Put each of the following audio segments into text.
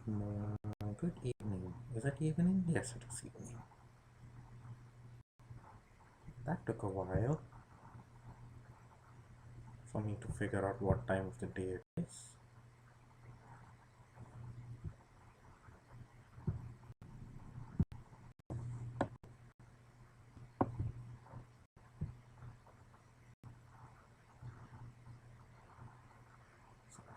Good evening. Is it evening? Yes, it is evening. That took a while for me to figure out what time of the day it is.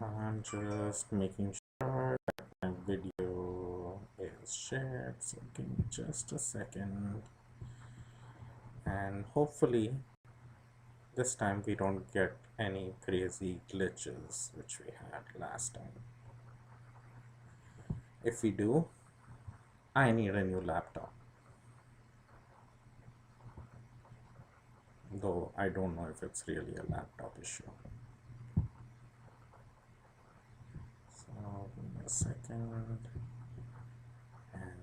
I'm just making sure that my video is shared, so give me just a second. And hopefully, this time we don't get any crazy glitches which we had last time. If we do, I need a new laptop. Though I don't know if it's really a laptop issue. So, give me a second. And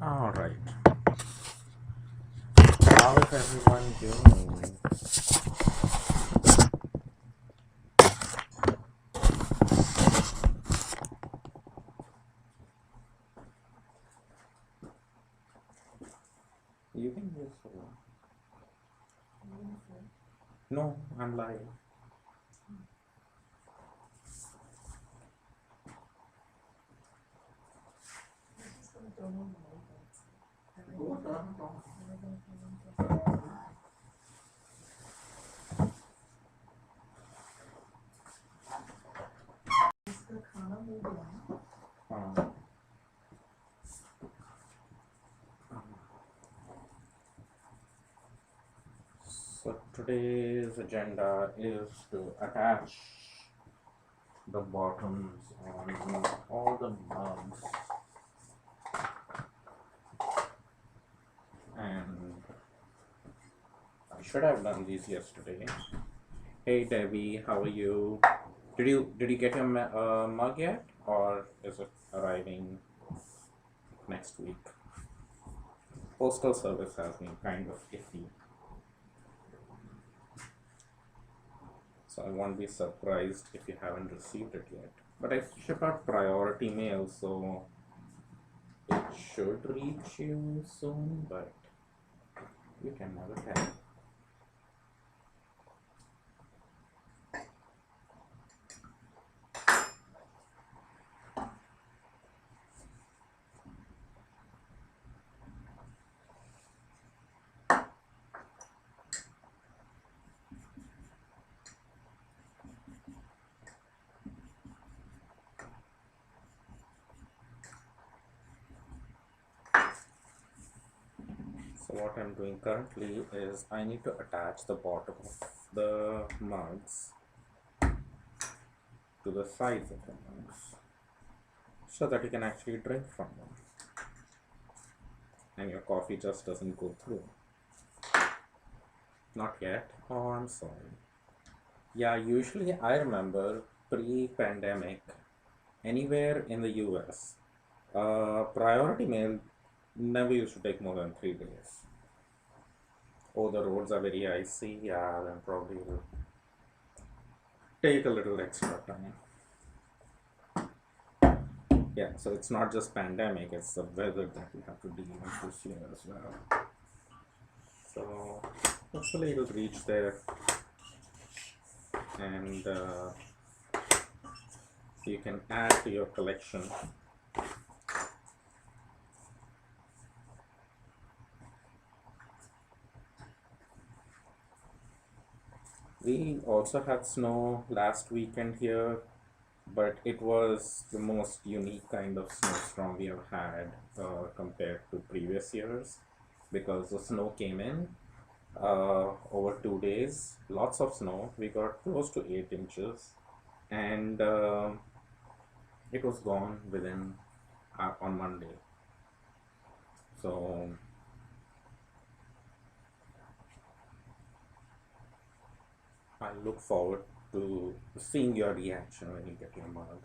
all right. How is everyone doing? You can use the one. No, I'm live. So today's agenda is to attach the bottoms on all the mugs, and I should have done these yesterday. Hey Debbie, how are you? Did you get your mug yet, or is it arriving next week? Postal service has been kind of iffy, so I won't be surprised if you haven't received it yet. But I ship out priority mail, so it should reach you soon, but you can never tell. So what I'm doing currently is I need to attach the bottom of the mugs to the sides of the mugs so that you can actually drink from them and your coffee just doesn't go through. Not yet? Oh, I'm sorry. Yeah, usually I remember pre-pandemic, anywhere in the US, priority mail never used to take more than 3 days. Oh, the roads are very icy. Yeah, then probably will take a little extra time. Yeah, so it's not just pandemic, it's the weather that we have to deal with this year as well. So hopefully it'll reach there, and you can add to your collection. We also had snow last weekend here, but it was the most unique kind of snowstorm we have had compared to previous years, because the snow came in over 2 days, lots of snow. We got close to 8 inches, and it was gone within on Monday. So I look forward to seeing your reaction when you get your mug.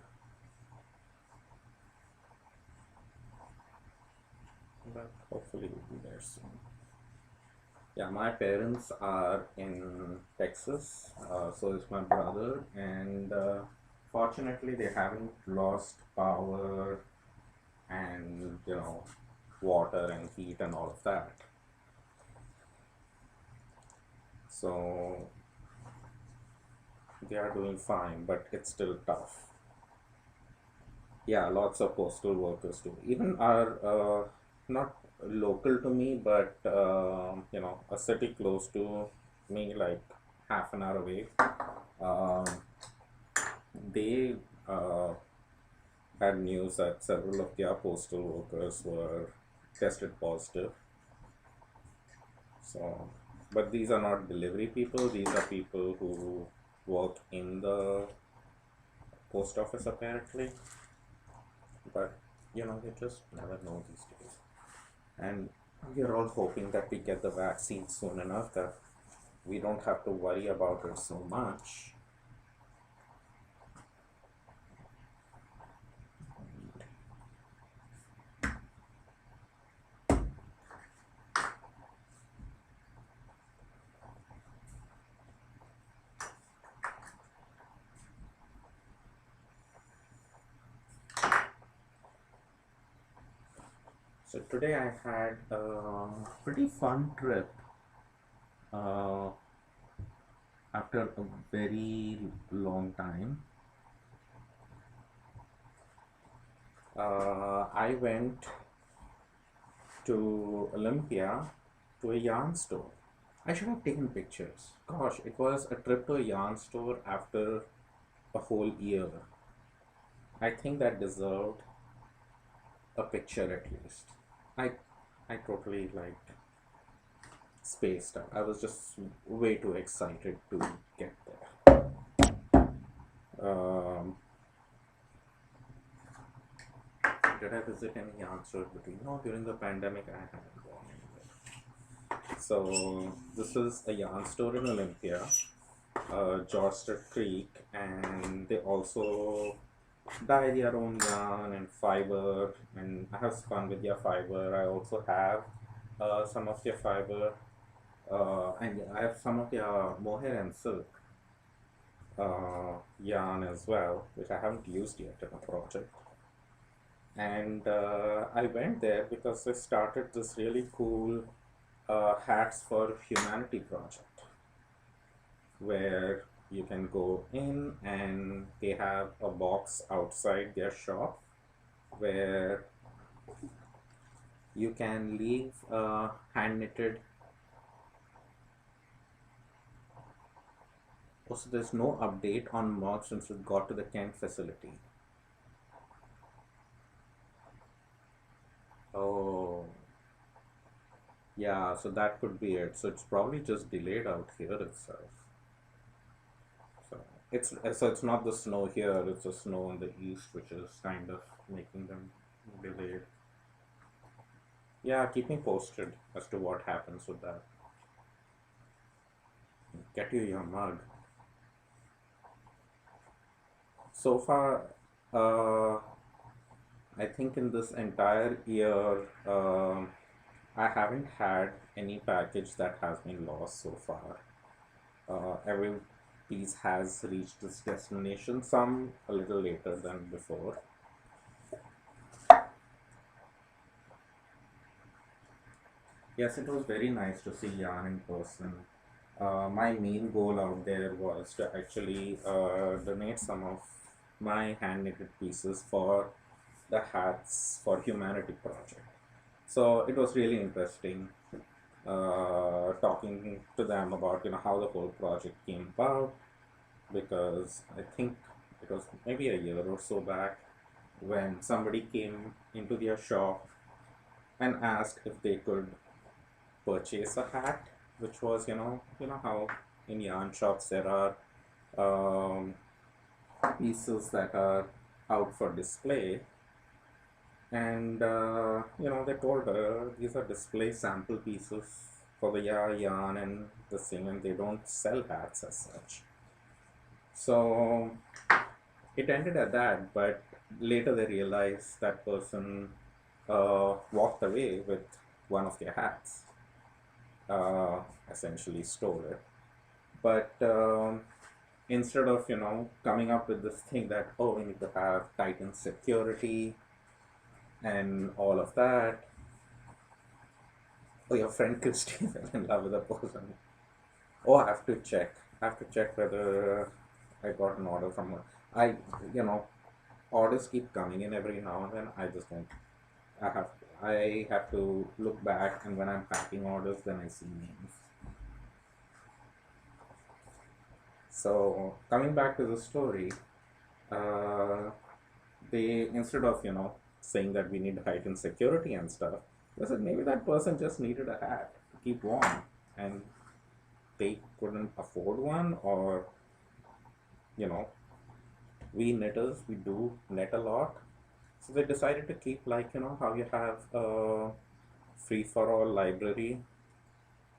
But hopefully we'll be there soon. Yeah, my parents are in Texas, so is my brother, and fortunately, they haven't lost power and water and heat and all of that. So they are doing fine, but it's still tough. Yeah, lots of postal workers too. Even are not local to me, but a city close to me, like half an hour away. Um, they had news that several of their postal workers were tested positive. So, but these are not delivery people. These are people who work in the post office apparently. But you just never know these days. And we're all hoping that we get the vaccine soon enough that we don't have to worry about it so much. So today I had a pretty fun trip uh, after a very long time. I went to Olympia to a yarn store. I should have taken pictures. Gosh, it was a trip to a yarn store after a whole year. I think that deserved a picture at least. I I totally like spaced out. I was just way too excited to get there. Um, did I visit any yarn stores between? No, during the pandemic I haven't gone anywhere. So this is a yarn store in Olympia, Joster Creek, and they also dye their own yarn and fiber, and I have spun with their fiber. I also have some of their fiber, and I have some of their mohair and silk yarn as well, which I haven't used yet in a project. And I went there because they started this really cool Hats for Humanity project where you can go in and they have a box outside their shop where you can leave hand knitted. Also, there's no update on Merck since it got to the Kent facility. Oh, yeah, so that could be it. So it's probably just delayed out here itself. So it's not the snow here, it's the snow in the east, which is kind of making them delayed. Yeah, keep me posted as to what happens with that. Get you your mug. So far, I think in this entire year, I haven't had any package that has been lost so far. Every piece has reached its destination, some a little later than before. Yes, it was very nice to see yarn in person. My main goal out there was to actually donate some of my hand knitted pieces for the Hats for Humanity project. So it was really interesting talking to them about how the whole project came about, because I think it was maybe a year or so back when somebody came into their shop and asked if they could purchase a hat, which was how in yarn shops there are um, pieces that are out for display, and they told her these are display sample pieces for the yarn and the thing, and they don't sell hats as such. So it ended at that, but later they realized that person walked away with one of their hats. uh, essentially stole it. But instead of coming up with this thing that, oh, we need to have tightened security and all of that, oh, your friend Christine fell in love with a person. Oh, I have to check whether I got an order from her. I you know orders keep coming in every now and then. I just don't. I have to look back, and when I'm packing orders, then I see names. So coming back to the story, uh, they, instead of saying that we need heightened security and stuff, they said maybe that person just needed a hat to keep warm, and they couldn't afford one, or you know we knitters, we do knit a lot, so they decided to keep, like, how you have a free for all library,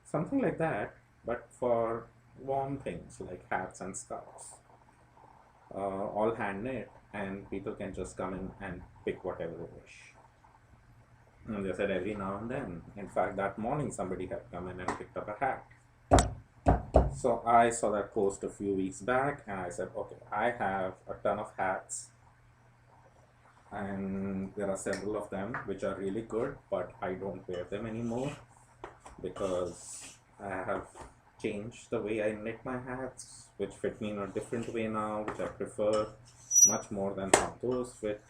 something like that, but for warm things like hats and scarves, all hand knit, and people can just come in and pick whatever they wish. And they said every now and then. In fact, that morning somebody had come in and picked up a hat. So I saw that post a few weeks back, and I said, okay, I have a ton of hats, and there are several of them which are really good, but I don't wear them anymore because I have changed the way I knit my hats, which fit me in a different way now, which I prefer much more than how those fit,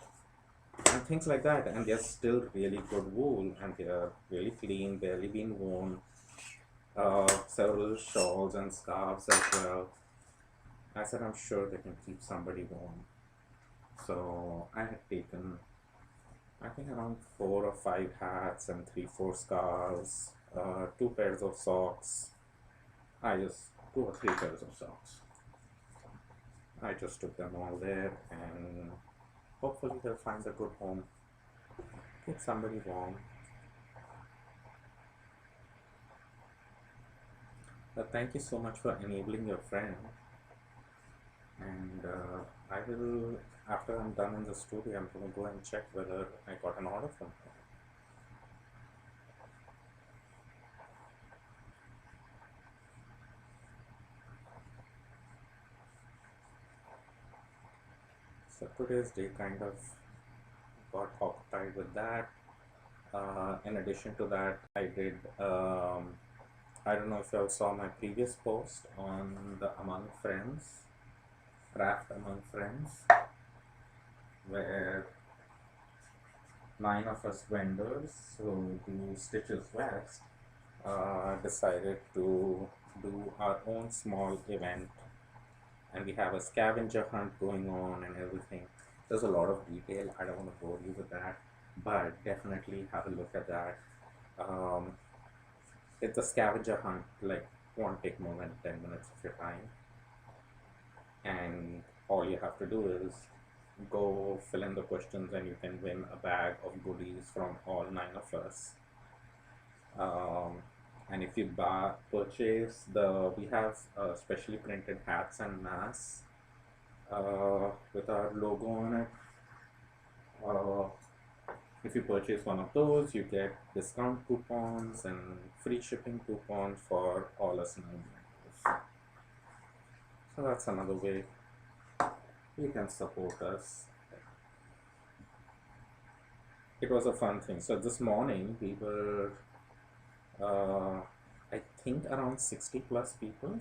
and things like that. And they're still really good wool, and they're really clean, barely been worn. Several shawls and scarves as well. I said I'm sure they can keep somebody warm. So I had taken, I think, around 4 or 5 hats and 3, 4 scarves, 2 pairs of socks. I just 2 or 3 pairs of socks. I just took them all there, and hopefully they'll find a good home. Keep somebody warm. But thank you so much for enabling your friend. And I will, after I'm done in the studio, I'm going to go and check whether I got an order from her. So today's day kind of got occupied with that. In addition to that, I did, I don't know if you all saw my previous post on the Among Friends, Craft Among Friends, where 9 of us vendors who do Stitches West decided to do our own small event, and we have a scavenger hunt going on and everything. There's a lot of detail. I don't want to bore you with that, but definitely have a look at that. Um, it's a scavenger hunt, like, won't take more than 10 minutes of your time, and all you have to do is go fill in the questions, and you can win a bag of goodies from all 9 of us. Um, and if you purchase we have specially printed hats and masks with our logo on it. Uh, if you purchase one of those, you get discount coupons and free shipping coupons for all us 9 members. So that's another way you can support us. It was a fun thing. So this morning we were, I think, around 60 plus people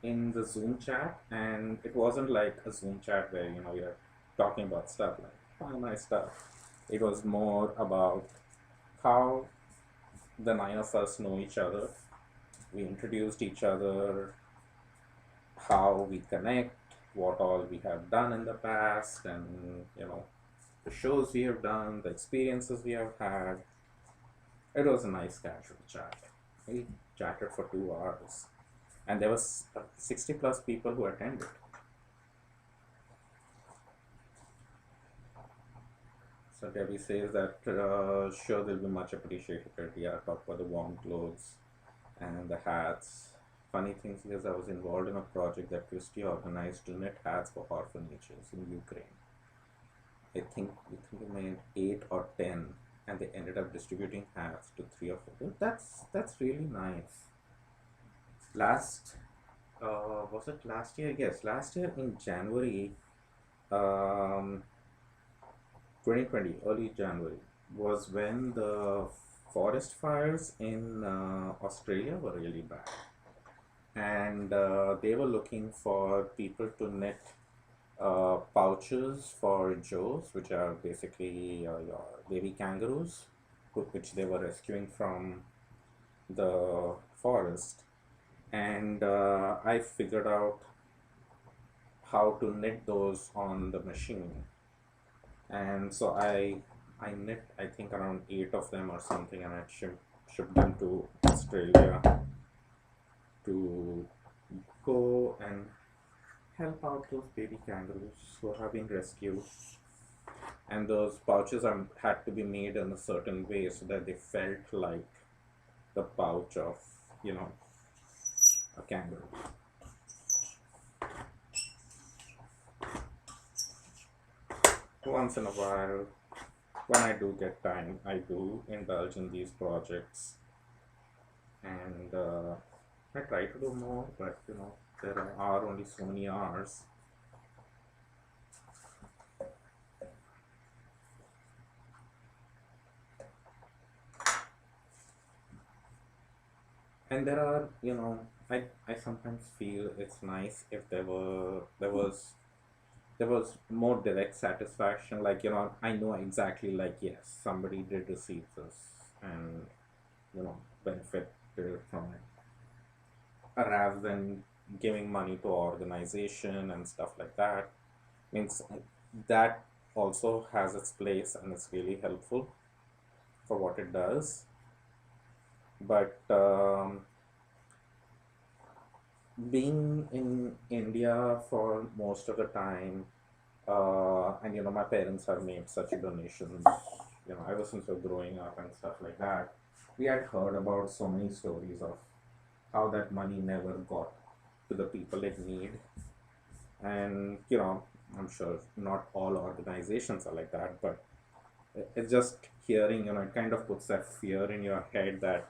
in the Zoom chat, and it wasn't like a Zoom chat where you're talking about stuff like, oh, nice stuff. It was more about how the 9 of us know each other. We introduced each other, how we connect, what all we have done in the past, and the shows we have done, the experiences we have had. It was a nice casual chat. We chatted for 2 hours, and there was 60 plus people who attended. So Debbie says that sure, they'll be much appreciated. Yeah, talk about the warm clothes and the hats. Funny things is, I was involved in a project that Christy organized to knit hats for orphanages in Ukraine. I think we made 8 or 10 and they ended up distributing hats to 3 or 4. That's really nice. Last was it last year? Yes, last year in January, um, 2020, early January, was when the forest fires in Australia were really bad, and they were looking for people to knit pouches for Joes, which are basically your baby kangaroos, which they were rescuing from the forest. And I figured out how to knit those on the machine. And so I knit, I think, around 8 of them or something, and I shipped them to Australia to go and help out those baby kangaroos who have been rescued. And those pouches had to be made in a certain way so that they felt like the pouch of, you know, a kangaroo. Once in a while, when I do get time, I do indulge in these projects, and I try to do more, but you know, there are only so many hours. And there are, you know, I sometimes feel it's nice if there was more direct satisfaction, like, you know, I know exactly, like, yes, somebody did receive this and, you know, benefited from it, rather than giving money to organization and stuff like that. Means that also has its place and it's really helpful for what it does. But being in India for most of the time, and you know, my parents have made such donations, you know, ever since we're growing up and stuff like that. We had heard about so many stories of how that money never got to the people in need. And you know, I'm sure not all organizations are like that, but it's just hearing, you know, it kind of puts that fear in your head that,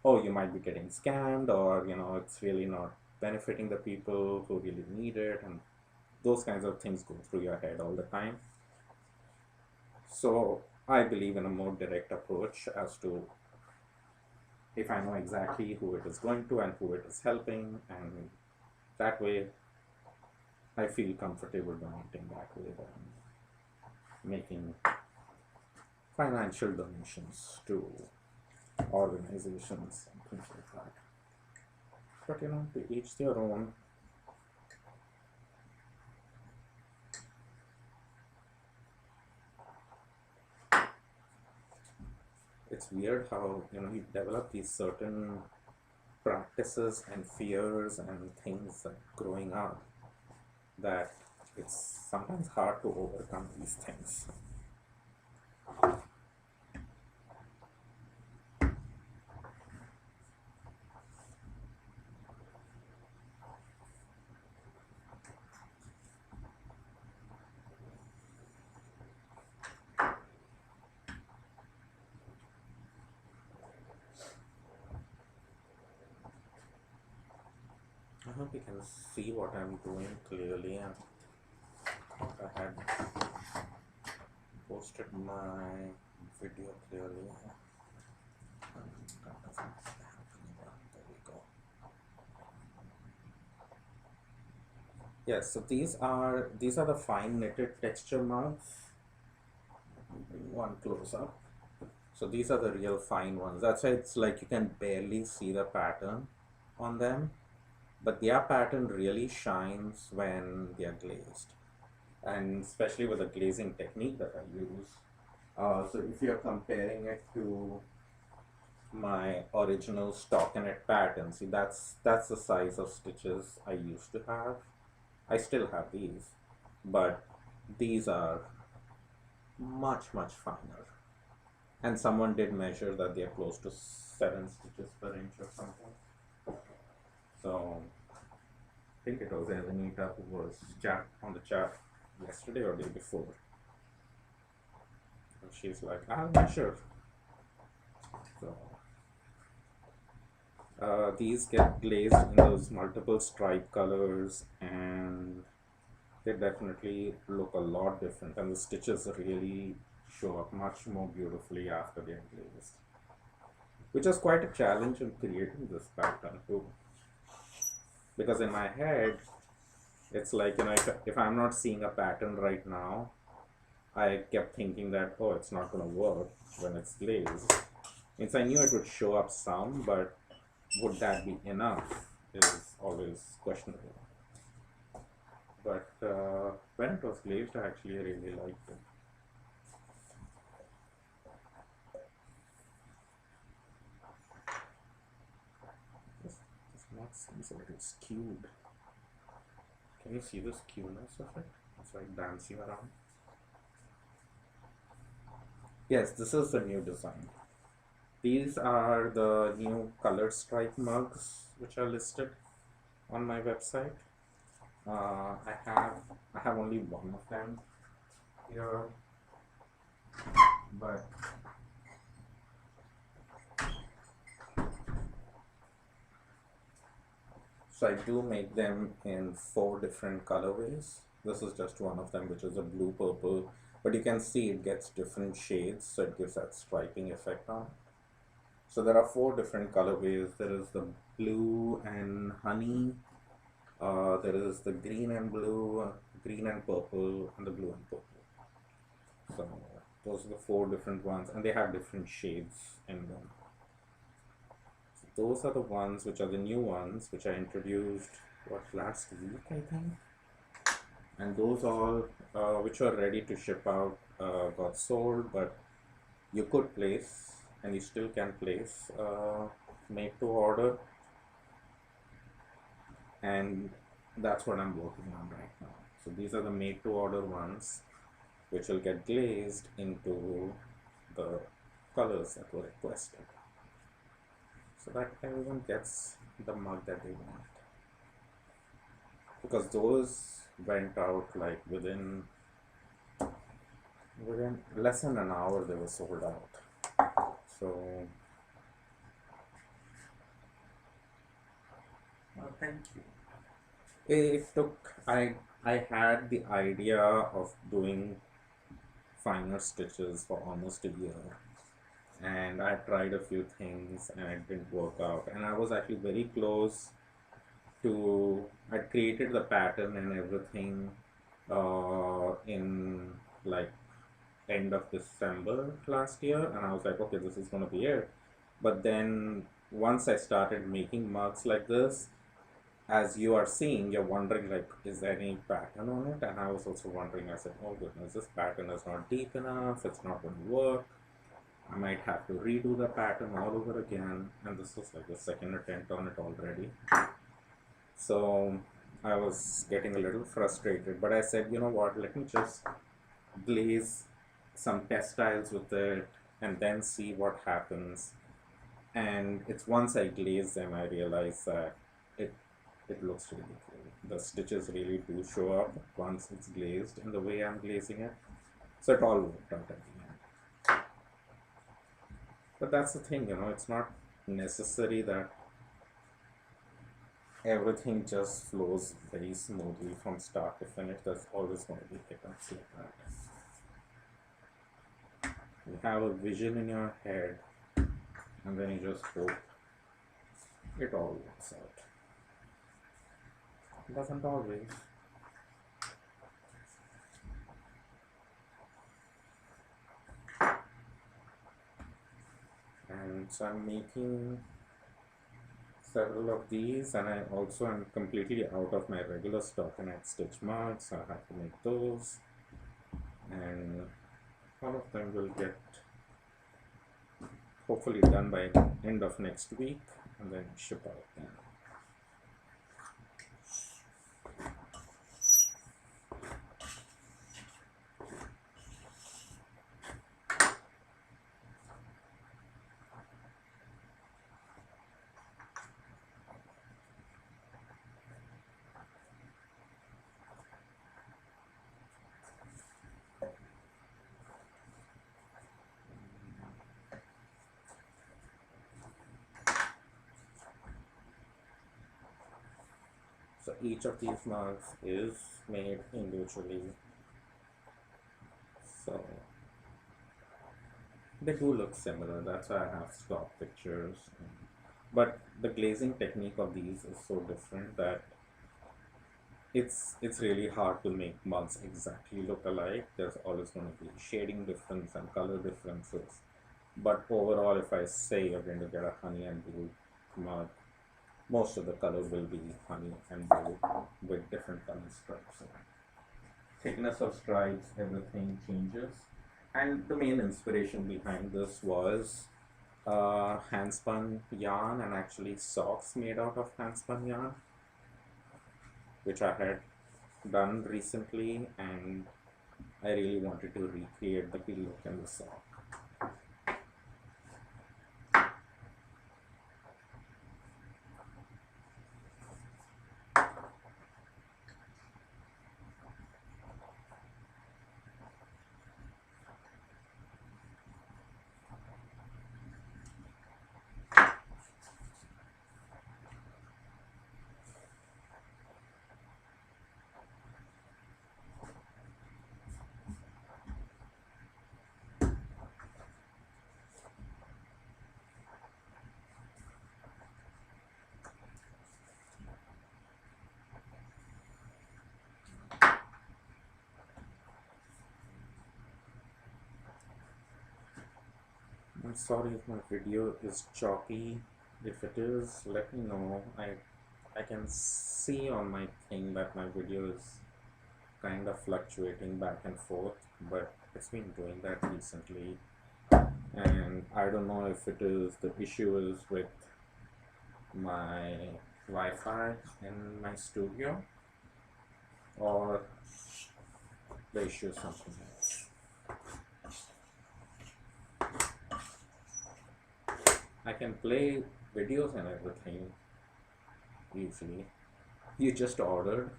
oh, you might be getting scammed, or you know, it's really not benefiting the people who really need it, and those kinds of things go through your head all the time. So I believe in a more direct approach as to, if I know exactly who it is going to and who it is helping, and that way I feel comfortable donating that way than making financial donations to organizations and things like that. But you know, to each their own. It's weird how, you know, you develop these certain practices and fears and things growing up, that it's sometimes hard to overcome these things. I hope you can see what I'm doing clearly. I had posted my video clearly. That doesn't happen. There we go. Yes, so these are the fine knitted texture mugs. One close up. So these are the real fine ones. That's why it's like you can barely see the pattern on them, but their pattern really shines when they are glazed, and especially with the glazing technique that I use. So if you're comparing it to my original stockinette pattern, see, that's the size of stitches I used to have. I still have these, but these are much finer. And someone did measure that they're close to 7 stitches per inch or something. So I think it was Elenita who was on the chat yesterday or day before. And she's like, I'll measure. So these get glazed in those multiple stripe colors, and they definitely look a lot different, and the stitches really show up much more beautifully after they're glazed, which is quite a challenge in creating this pattern too. Because in my head, it's like, if I'm not seeing a pattern right now, I kept thinking that, oh, it's not going to work when it's glazed. Means I knew it would show up some, but would that be enough is always questionable. But when it was glazed, I actually really liked it. This knot seems a little skewed. Can you see the skewness of it? It's like dancing around. Yes, this is the new design. These are the new colored stripe mugs which are listed on my website. I have only one of them here, but so I do make them in 4 different colorways. This is just one of them, which is a blue purple, but you can see it gets different shades, so it gives that striping effect on it. So there are 4 different colorways. There is the blue and honey, there is the green and blue, green and purple, and the blue and purple. So those are the 4 different ones, and they have different shades in them. So those are the ones which are the new ones, which I introduced last week, I think. And those all which were ready to ship out got sold, but you could place, and you still can place made to order, and that's what I'm working on right now. So these are the made to order ones, which will get glazed into the colors that were requested, so that everyone gets the mug that they want. Because those went out like within less than an hour, they were sold out. So well, thank you. It took, I had the idea of doing finer stitches for almost a year, and I tried a few things and it didn't work out, and I was actually very close to, I created the pattern and everything in like end of December last year, and I was like, okay, this is going to be it. But then once I started making mugs like this, as you are seeing, you're wondering like, is there any pattern on it? And I was also wondering, I said, oh goodness, this pattern is not deep enough, it's not going to work, I might have to redo the pattern all over again. And this was like the second attempt on it already. So I was getting a little frustrated, but I said, you know what, let me just glaze some textiles with it and then see what happens. And it's once I glaze them, I realize that it looks really cool. The stitches really do show up once it's glazed in the way I'm glazing it. So it all worked out at the end. But that's the thing, it's not necessary that everything just flows very smoothly from start to finish. There's always going to be hiccups like that. You have a vision in your head, and then you just hope it all works out. It doesn't always. And so I'm making several of these, and I also am completely out of my regular stockinette stitch marks, so I have to make those, and all of them will get hopefully done by end of next week, and then ship out then. So each of these mugs is made individually. So they do look similar. That's why I have stock pictures. But the glazing technique of these is so different that it's really hard to make mugs exactly look alike. There's always going to be shading difference and color differences. But overall, if I say you're going to get a honey and blue mug, most of the colors will be honey and blue with different color stripes. So thickness of stripes, everything changes. And the main inspiration behind this was hand spun yarn and actually socks made out of hand spun yarn, which I had done recently, and I really wanted to recreate the look in the sock. I'm sorry if my video is choppy. If it is, let me know. I can see on my thing that my video is kind of fluctuating back and forth, but it's been doing that recently. And I don't know if it is the issue is with my Wi-Fi in my studio or the issue is something else. I can play videos and everything easily. You just ordered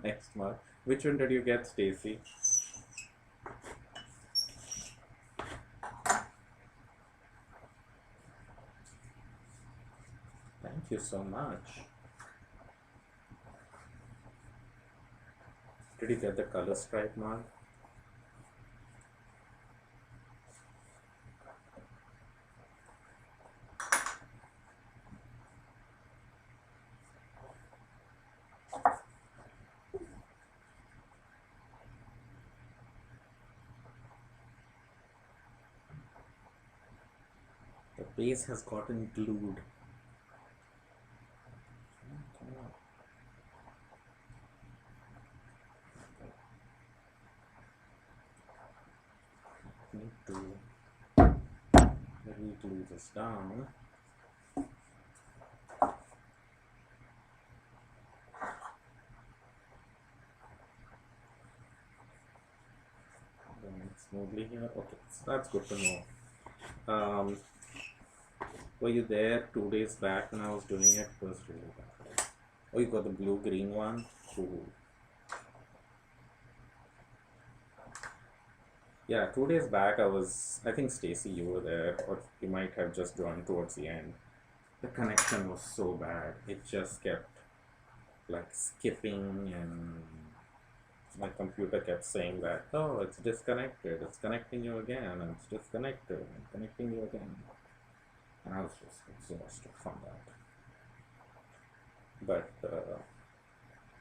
next month. Which one did you get, Stacy? Thank you so much. Did you get the color stripe mug? The base has gotten glued. Need to re-glue this down. Going smoothly here. Okay, so that's good to know. Were you there 2 days back when I was doing it? It was really bad. Oh, you got the blue-green one? Cool. Yeah, 2 days back I think Stacy, you were there, or you might have just joined towards the end. The connection was so bad. It just kept like skipping, and my computer kept saying that, oh, it's disconnected, it's connecting you again, and it's disconnected, and connecting you again. And I was just exhausted from that. But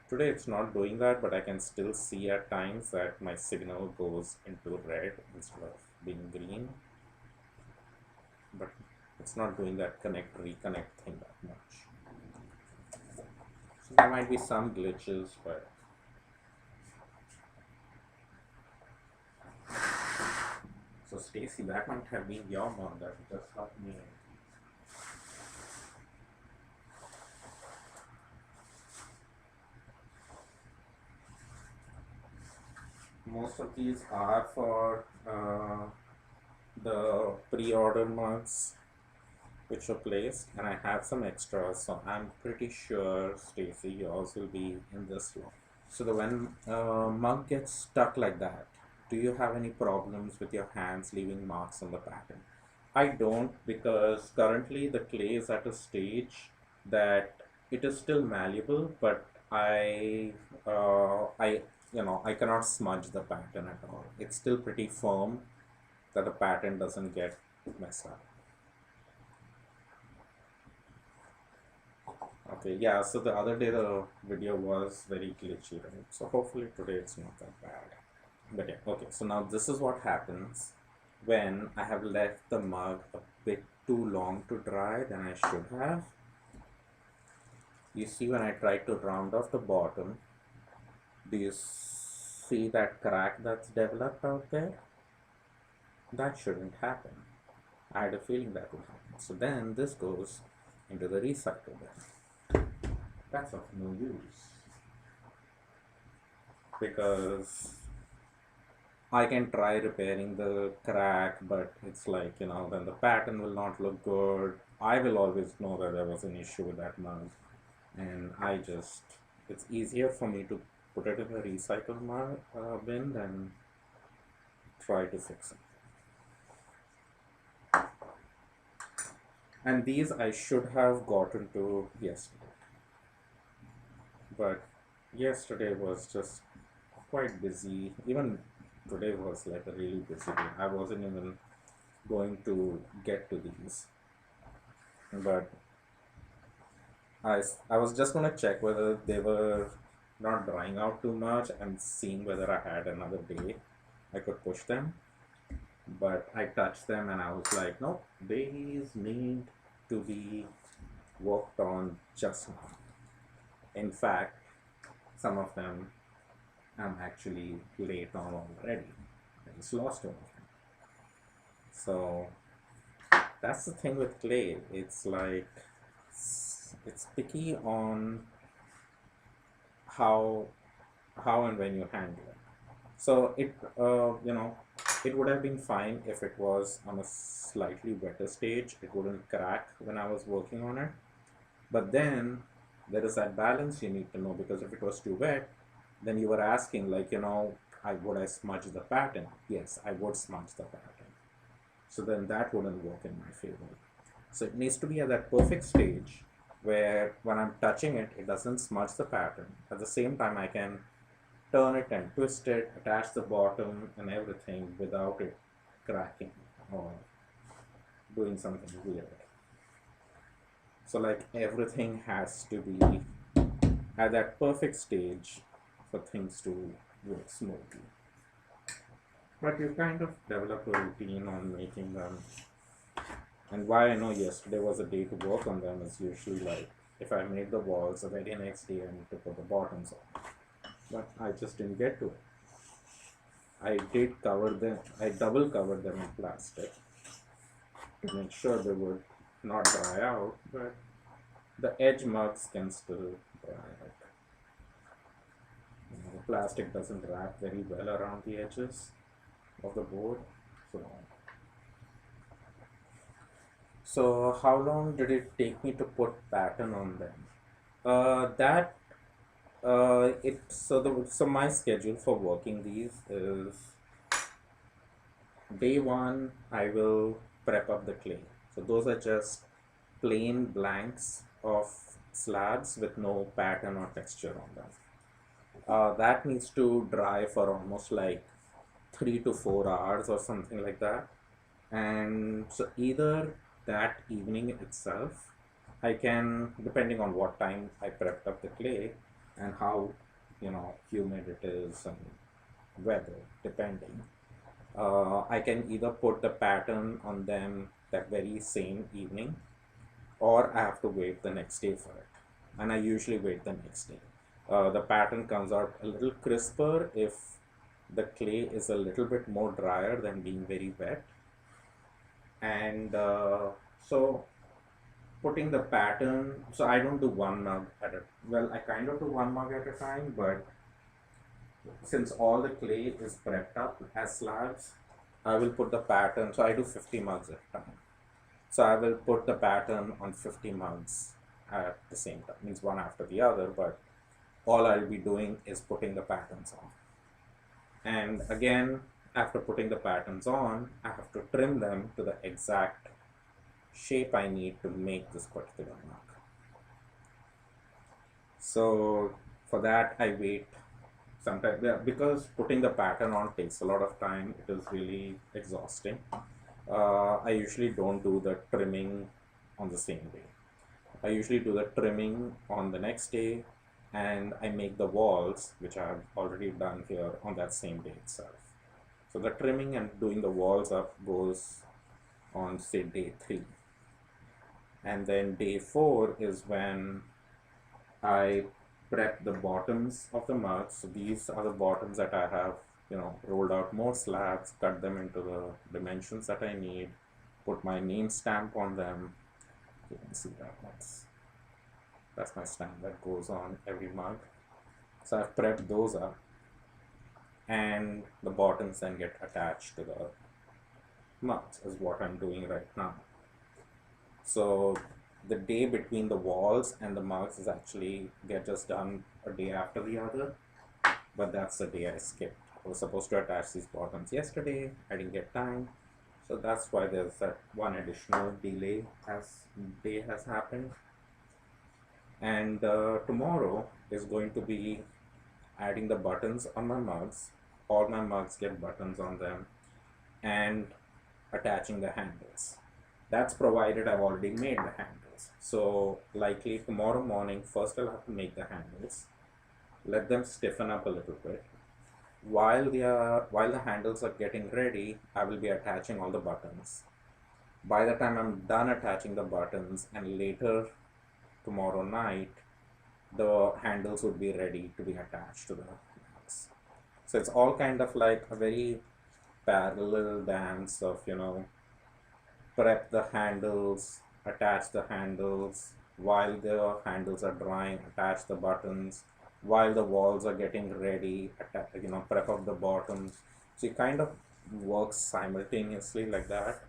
today it's not doing that, but I can still see at times that my signal goes into red instead of being green. But it's not doing that reconnect thing that much. So there might be some glitches, but so Stacy, that might have been your mom that just helped me. Most of these are for the pre-order mugs which were placed, and I have some extras, so I'm pretty sure, Stacy, yours will be in this one. So the when mug gets stuck like that, do you have any problems with your hands leaving marks on the pattern? I don't, because currently the clay is at a stage that it is still malleable, but I I cannot smudge the pattern at all. It's still pretty firm that the pattern doesn't get messed up. Okay, yeah, so the other day the video was very glitchy, right? So hopefully today it's not that bad. But yeah, okay, so now this is what happens when I have left the mug a bit too long to dry than I should have. You see, when I try to round off the bottom, do you see that crack that's developed out there? That shouldn't happen. I had a feeling that would happen. So then this goes into the recycle bin. That's of no use because I can try repairing the crack, but it's like, then the pattern will not look good. I will always know that there was an issue with that mug, and it's easier for me to put it in the recycle bin than try to fix it. And these I should have gotten to yesterday, but yesterday was just quite busy. Even today was like a really busy day. I wasn't even going to get to these, but I was just going to check whether they were not drying out too much and seeing whether I had another day I could push them. But I touched them and I was like, no, these need to be worked on just now. In fact, some of them I'm actually late on already. I just lost one of them. So that's the thing with clay. It's like it's picky on how and when you handle it. So it would have been fine if it was on a slightly wetter stage. It wouldn't crack when I was working on it. But then there is that balance you need to know, because if it was too wet, then you were asking like, would I smudge the pattern? Yes, I would smudge the pattern. So then that wouldn't work in my favor. So it needs to be at that perfect stage where when I'm touching it, it doesn't smudge the pattern. At the same time, I can turn it and twist it, attach the bottom and everything without it cracking or doing something weird. So like everything has to be at that perfect stage for things to work smoothly. But you kind of develop a routine on making them. And why I know yesterday was a day to work on them is usually like if I made the walls, the very next day I need to put the bottoms on. But I just didn't get to it. I did cover them, I double covered them in plastic to make sure they would not dry out, but the edge mugs can still dry out. The plastic doesn't wrap very well around the edges of the board. So how long did it take me to put pattern on them? That it so the so my schedule for working these is day one I will prep up the clay. So those are just plain blanks of slabs with no pattern or texture on them. That needs to dry for almost like 3 to 4 hours or something like that. And so either that evening itself, I can, depending on what time I prepped up the clay and how humid it is and weather depending, I can either put the pattern on them that very same evening, or I have to wait the next day for it. And I usually wait the next day. The pattern comes out a little crisper if the clay is a little bit more drier than being very wet. And so putting the pattern, so I don't do one mug at a, well, I kind of do one mug at a time, but since all the clay is prepped up as slabs, I will put the pattern, so I do 50 mugs at a time. So I will put the pattern on 50 mugs at the same time, means one after the other, but all I'll be doing is putting the patterns on. And again, after putting the patterns on, I have to trim them to the exact shape I need to make this particular mug. So For that, I wait sometimes, yeah, because putting the pattern on takes a lot of time. It is really exhausting. I usually don't do the trimming on the same day. I usually do the trimming on the next day, and I make the walls, which I have already done here, on that same day itself. So the trimming and doing the walls up goes on, say, day 3. And then day 4 is when I prep the bottoms of the mugs. So these are the bottoms that I have, rolled out more slabs, cut them into the dimensions that I need, put my name stamp on them. You can see that. That's my stamp that goes on every mug. So I've prepped those up, and the bottoms then get attached to the mugs is what I'm doing right now. So the day between the walls and the mugs is actually, they're just done a day after the other, but that's the day I skipped. I was supposed to attach these bottoms yesterday, I didn't get time, so that's why there's that one additional delay has happened. And tomorrow is going to be adding the buttons on my mugs. All my mugs get buttons on them, and attaching the handles. That's provided I've already made the handles. So likely tomorrow morning, first I'll have to make the handles, let them stiffen up a little bit. While the handles are getting ready, I will be attaching all the buttons. By the time I'm done attaching the buttons, and later tomorrow night, the handles would be ready to be attached to the mugs. So it's all kind of like a very parallel dance of, prep the handles, attach the handles, while the handles are drying, attach the buttons, while the walls are getting ready, prep up the bottoms. So you kind of work simultaneously like that,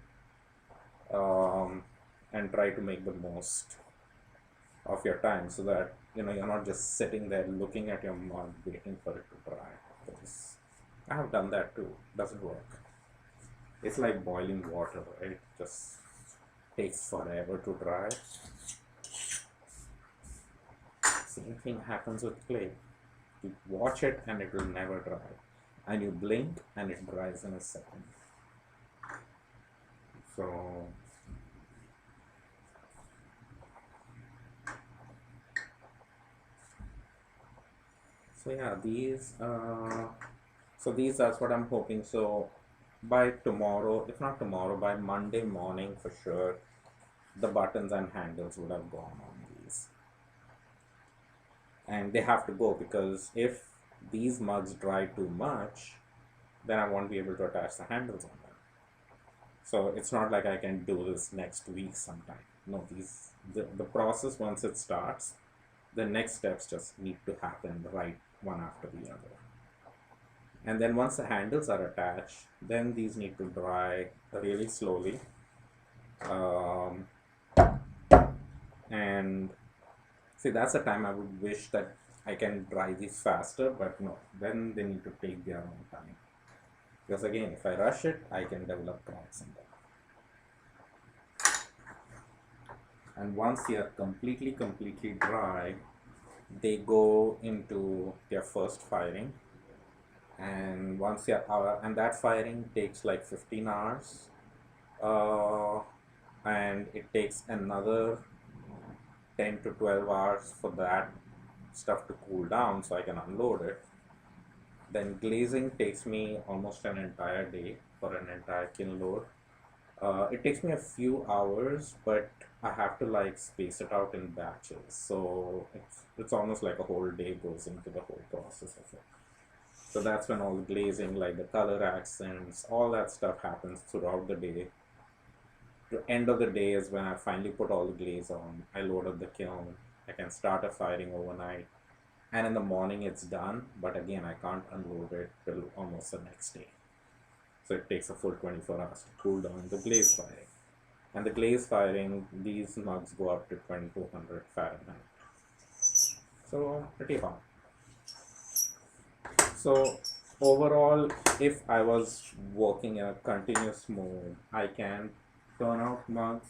and try to make the most of your time, so that you're not just sitting there looking at your mug waiting for it to dry. Because I have done that too. Doesn't work. It's like boiling water, right? Just takes forever to dry. Same thing happens with clay. You watch it and it will never dry, and you blink and it dries in a second. So yeah, these that's what I'm hoping. So by tomorrow, if not tomorrow, by Monday morning for sure, the buttons and handles would have gone on these. And they have to go, because if these mugs dry too much, then I won't be able to attach the handles on them. So it's not like I can do this next week sometime. No, the process, once it starts, the next steps just need to happen right one after the other. And then once the handles are attached, then these need to dry really slowly. And see, that's the time I would wish that I can dry these faster, but no, then they need to take their own time. Because again, if I rush it, I can develop cracks in them. And once they are completely dry, they go into their first firing. And once they are, and that firing takes like 15 hours. And it takes another 10 to 12 hours for that stuff to cool down so I can unload it. Then glazing takes me almost an entire day for an entire kiln load. It takes me a few hours, but I have to like space it out in batches. So it's almost like a whole day goes into the whole process of it. So that's when all the glazing, like the color accents, all that stuff happens throughout the day. The end of the day is when I finally put all the glaze on. I load up the kiln. I can start a firing overnight, and in the morning it's done. But again, I can't unload it till almost the next day. So it takes a full 24 hours to cool down the glaze firing. And the glaze firing, these mugs go up to 2200 Fahrenheit. So pretty hot. So overall, if I was working in a continuous mode, I can turn out mugs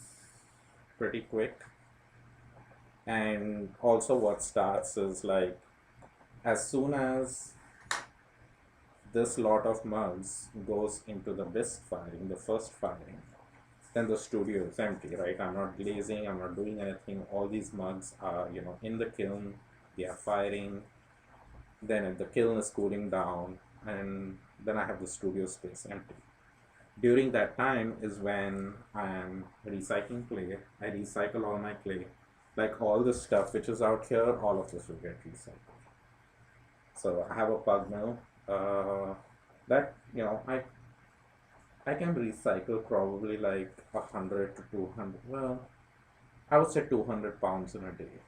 pretty quick. And also what starts is like As soon as this lot of mugs goes into the bisque firing, the first firing, then the studio is empty, right? I'm not glazing, I'm not doing anything. All these mugs are, in the kiln, they are firing. Then if the kiln is cooling down, and then I have the studio space empty. During that time is when I am recycling clay. I recycle all my clay. Like all the stuff which is out here, all of this will get recycled. So I have a pug mill that I can recycle probably like 100 to 200. Well, I would say 200 pounds in a day.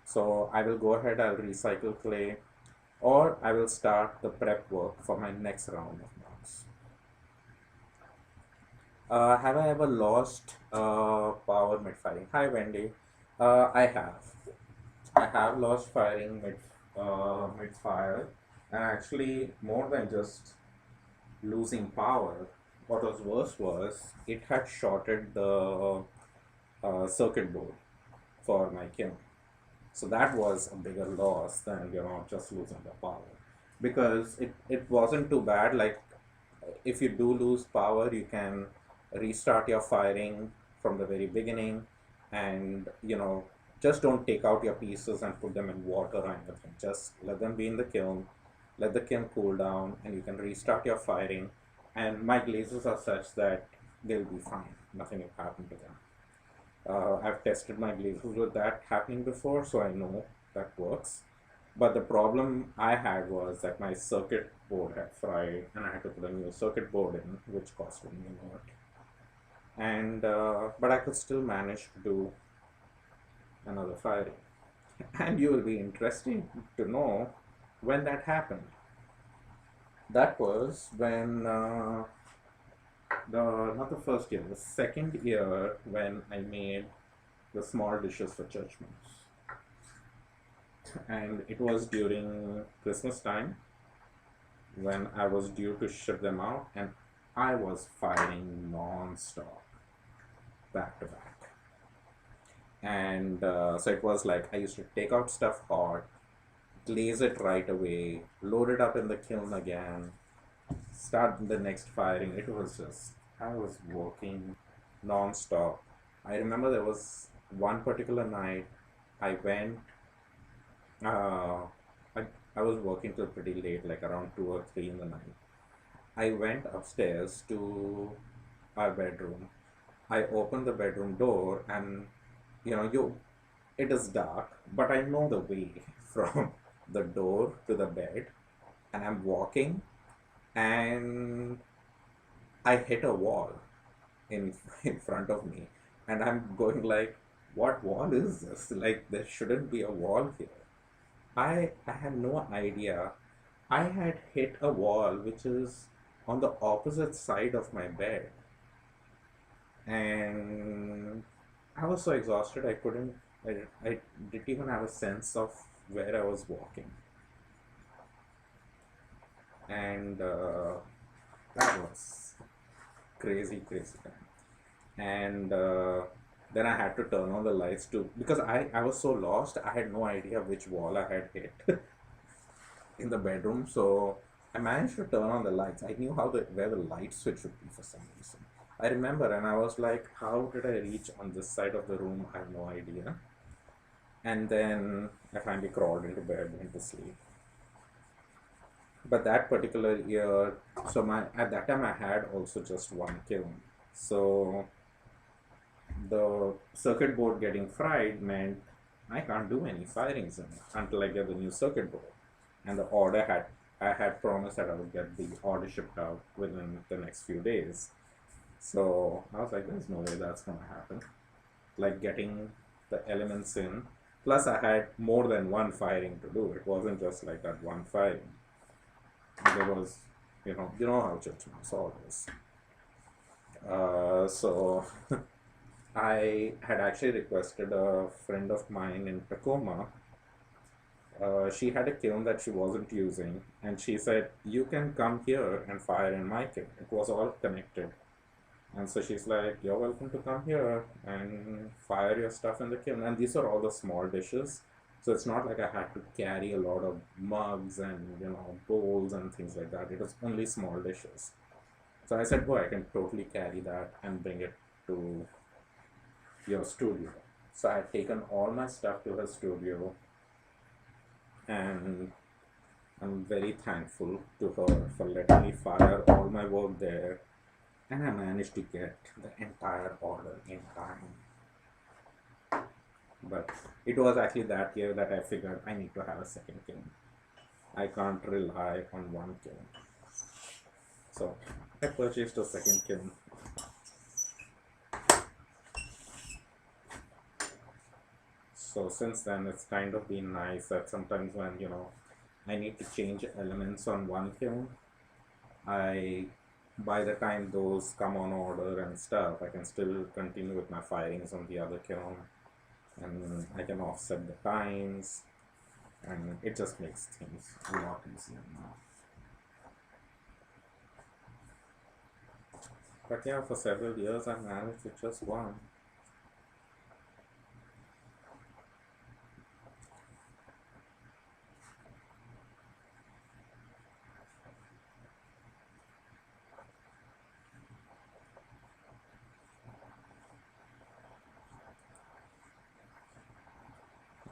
So I will go ahead. I'll recycle clay, or I will start the prep work for my next round of mugs. Have I ever lost power mid firing? Hi, Wendy. I have. I have lost firing mid fire, and actually more than just losing power. What was worse was it had shorted the circuit board for my kiln. So that was a bigger loss than just losing the power, because it wasn't too bad. Like if you do lose power, you can restart your firing from the very beginning, and just don't take out your pieces and put them in water or anything. Just let them be in the kiln, let the kiln cool down, and you can restart your firing. And my glazes are such that they'll be fine, nothing will happen to them. I've tested my glazes with that happening before, so I know that works. But the problem I had was that my circuit board had fried, and I had to put a new circuit board in, which cost me a lot. And but I could still manage to do another firing. And you will be interested to know when that happened. That was when the not the first year, the second year when I made the small dishes for church mouse. And it was during Christmas time when I was due to ship them out, and I was firing non-stop, back to back. And so it was like I used to take out stuff hot, glaze it right away, load it up in the kiln again, start the next firing. It was just, I was working non-stop. I remember there was one particular night I went, uh, I, I was working till pretty late, like around 2 or 3 in the night. I went upstairs to our bedroom. I opened the bedroom door, and it is dark, but I know the way from the door to the bed, and I'm walking, and I hit a wall in in front of me, and I'm going like, what wall is this? Like there shouldn't be a wall here. I had no idea. I had hit a wall which is on the opposite side of my bed, and I was so exhausted I couldn't. I didn't even have a sense of where I was walking, and that was crazy, crazy time. And then I had to turn on the lights too, because I was so lost. I had no idea which wall I had hit in the bedroom. So I managed to turn on the lights. I knew where the light switch would be for some reason. I remember, and I was like, how did I reach on this side of the room? I have no idea. And then I finally crawled into bed, went to sleep. But that particular year, so at that time I had also just one kiln. So the circuit board getting fried meant I can't do any firings in it until I get the new circuit board. And I had promised that I would get the order shipped out within the next few days. So I was like, there's no way that's gonna happen. Like getting the elements in. Plus I had more than one firing to do. It wasn't just like that one firing. There was, you know how church mouse always. So I had actually requested a friend of mine in Tacoma. She had a kiln that she wasn't using, and she said, you can come here and fire in my kiln. It was all connected. And so she's like, you're welcome to come here and fire your stuff in the kiln. And these are all the small dishes. So it's not like I had to carry a lot of mugs and bowls and things like that. It was only small dishes. So I said, "Oh, I can totally carry that and bring it to your studio." So I had taken all my stuff to her studio, and I'm very thankful to her for letting me fire all my work there, and I managed to get the entire order in time. But it was actually that year that I figured I need to have a second kiln. I can't rely on one kiln. So I purchased a second kiln. So since then, it's kind of been nice that sometimes when I need to change elements on one kiln, I by the time those come on order and stuff, I can still continue with my firings on the other kiln, and I can offset the times, and it just makes things a lot easier now. But yeah, for several years I managed with just one.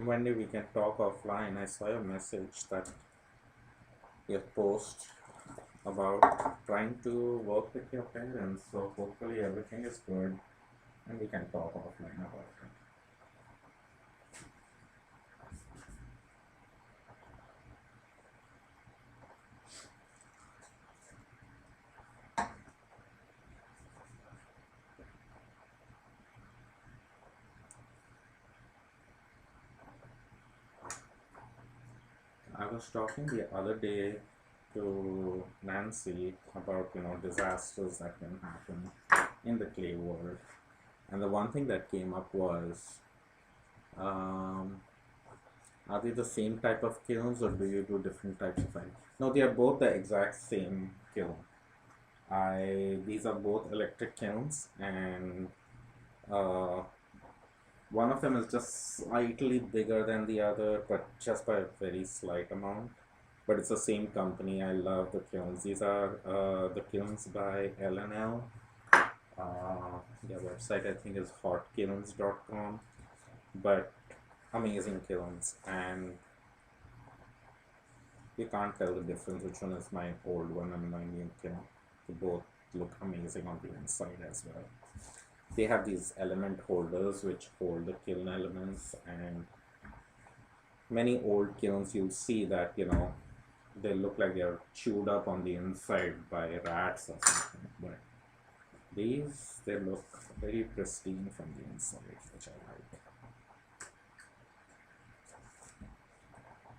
Wendy, we can talk offline. I saw your message that you post about trying to work with your parents, so hopefully everything is good and we can talk offline about it. I was talking the other day to Nancy about disasters that can happen in the clay world, and the one thing that came up was, um, are they the same type of kilns or do you do different types of things? No, they are both the exact same kiln. These are both electric kilns, and uh, one of them is just slightly bigger than the other, but just by a very slight amount. But it's the same company. I love the kilns. These are the kilns by L&L. Their website I think is hotkilns.com. But amazing kilns, and you can't tell the difference which one is my old one and my new kiln. They both look amazing on the inside as well. They have these element holders which hold the kiln elements, and many old kilns you'll see that they look like they're chewed up on the inside by rats or something, but they look very pristine from the inside, which I like.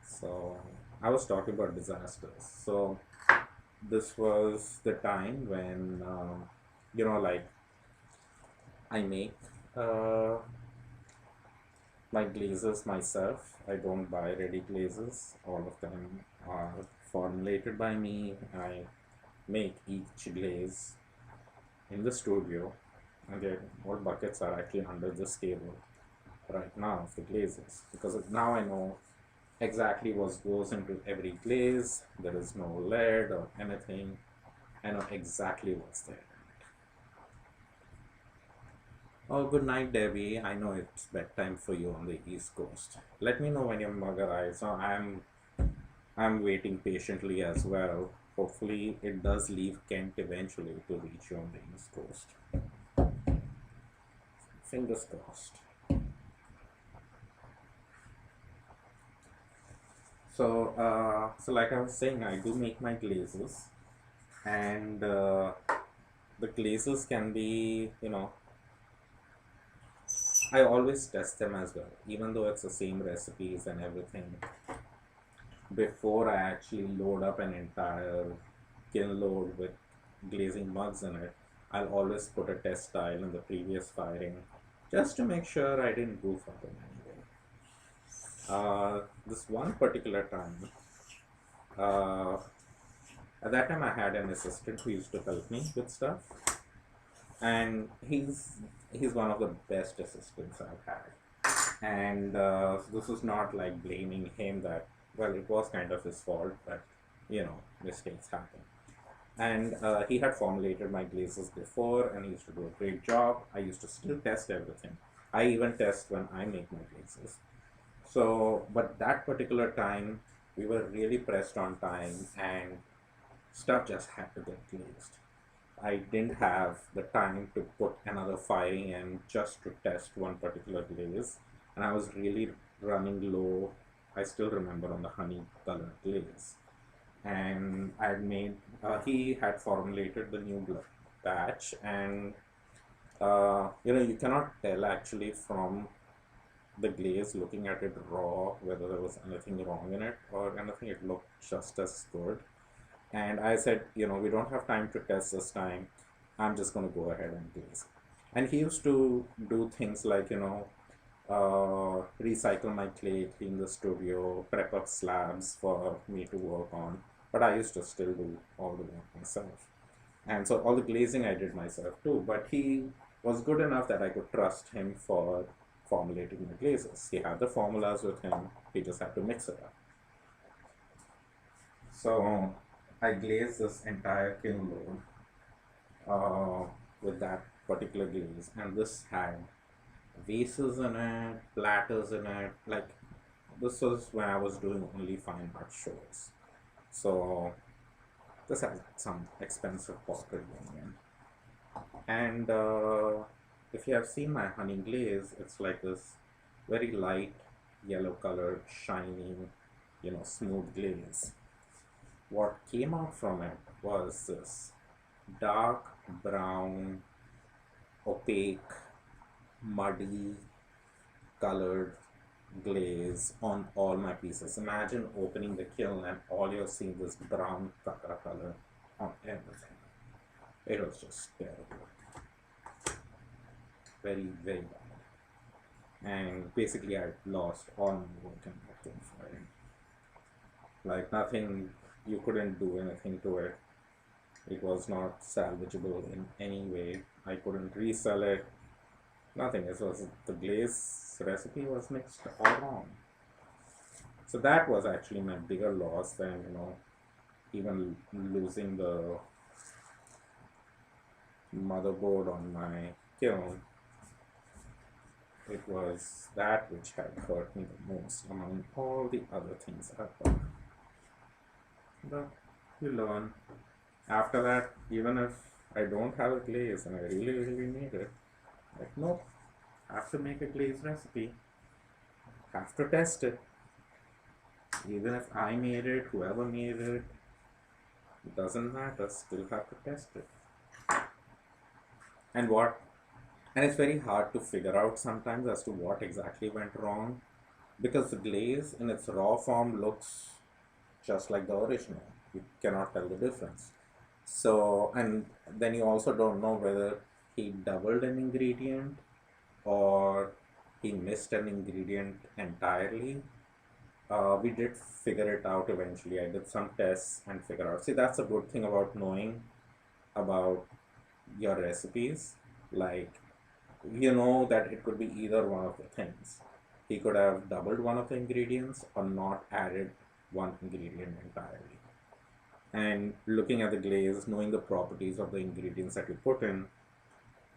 So I was talking about disasters. So this was the time when like I make my glazes myself. I don't buy ready glazes. All of them are formulated by me. I make each glaze in the studio, and all buckets are actually under this table right now of the glazes, because now I know exactly what goes into every glaze. There is no lead or anything. I know exactly what's there. Oh, good night, Debbie. I know it's bedtime for you on the East Coast. Let me know when your mug arrives. So I'm waiting patiently as well. Hopefully, it does leave Kent eventually to reach you on the East Coast. Fingers crossed. So like I was saying, I do make my glazes, and the glazes can be, I always test them as well, even though it's the same recipes and everything. Before I actually load up an entire kiln load with glazing mugs in it, I'll always put a test tile in the previous firing, just to make sure I didn't goof up in any way. This one particular time, at that time I had an assistant who used to help me with stuff, and he's one of the best assistants I've had. And this is not like blaming him, that, well, it was kind of his fault, but mistakes happen. And he had formulated my glazes before, and he used to do a great job. I used to still test everything. I even test when I make my glazes. So, but that particular time, we were really pressed on time, and stuff just had to get glazed. I didn't have the time to put another firing in just to test one particular glaze, and I was really running low. I still remember on the honey colored glaze, and I had made. He had formulated the new batch, and you cannot tell actually from the glaze looking at it raw whether there was anything wrong in it or anything. It looked just as good. And I said, we don't have time to test this time. I'm just going to go ahead and glaze. And he used to do things like, recycle my clay, clean the studio, prep up slabs for me to work on. But I used to still do all the work myself. And so all the glazing I did myself too. But he was good enough that I could trust him for formulating the glazes. He had the formulas with him, he just had to mix it up. So I glazed this entire kiln load with that particular glaze, and this had vases in it, platters in it. Like, this was when I was doing only fine art shows. So this has some expensive pottery going in. And if you have seen my honey glaze, it's like this very light yellow colored, shiny, smooth glaze. What came out from it was this dark brown, opaque, muddy colored glaze on all my pieces. Imagine opening the kiln and all you're seeing this brown color on everything. It was just terrible. Very, very bad. And basically I lost all my work in that kiln firing. Like, nothing, you couldn't do anything to it. It was not salvageable in any way. I couldn't resell it. Nothing. It was, the glaze recipe was mixed all wrong. So that was actually my bigger loss than, even losing the motherboard on my kiln. It was that which had hurt me the most among all the other things I've done. But you learn. After that, even if I don't have a glaze and I really, really need it, like, nope, have to make a glaze recipe, have to test it. Even if I made it, whoever made it, it doesn't matter, still have to test it. And it's very hard to figure out sometimes as to what exactly went wrong, because the glaze in its raw form looks just like the original. You cannot tell the difference. So, and then you also don't know whether he doubled an ingredient or he missed an ingredient entirely. We did figure it out eventually. I did some tests and figure out. See, that's a good thing about knowing about your recipes. Like, you know that it could be either one of the things. He could have doubled one of the ingredients or not added one ingredient entirely. And looking at the glaze, knowing the properties of the ingredients that you put in,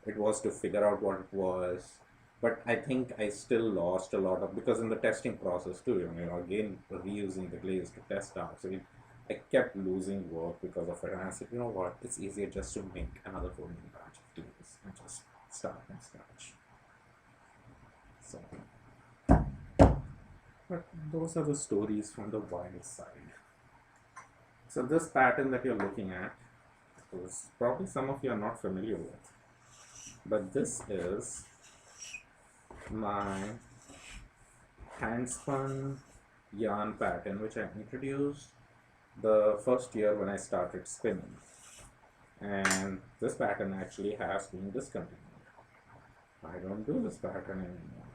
it was to figure out what it was. But I think I still lost a lot of, because in the testing process too, again reusing the glaze to test out. So I kept losing work because of it. And I said, you know what, it's easier just to make another whole new batch of glaze and just start from scratch. So, but those are the stories from the wild side. So this pattern that you're looking at is probably some of you are not familiar with, but this is my hand spun yarn pattern which I introduced the first year when I started spinning, and this pattern actually has been discontinued. I don't do this pattern anymore,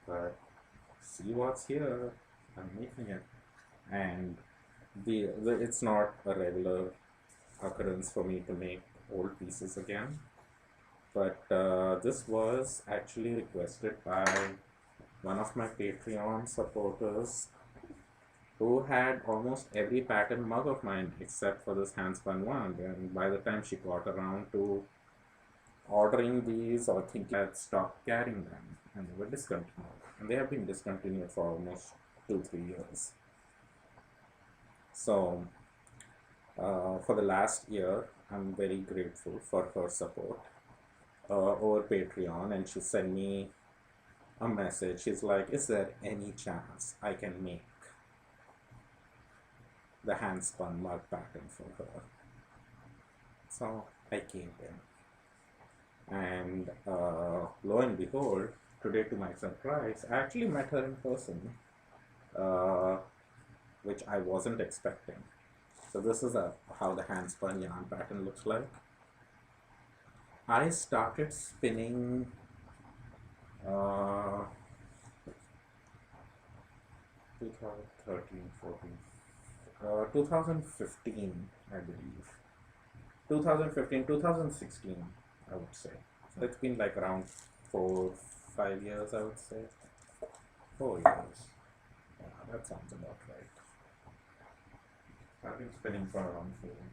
but see what's here, I'm making it. And it's not a regular occurrence for me to make old pieces again. But this was actually requested by one of my Patreon supporters who had almost every pattern mug of mine except for this handspun one. And by the time she got around to ordering these or thinking I had stopped carrying them, and they were discontinued. And they have been discontinued for almost 2-3 years. So for the last year, I'm very grateful for her support over Patreon, and she sent me a message. She's like, "Is there any chance I can make the handspun mug pattern for her?" So I came in, and lo and behold, today to my surprise, I actually met her in person, uh, which I wasn't expecting. So this is how the handspun yarn pattern looks like. I started spinning 2013, 14, 2015, I believe. 2015, 2016, I would say. So it's been like around 4-5 years, I would say. 4 years. Yeah, that sounds about right. I've been spinning for around 4 years.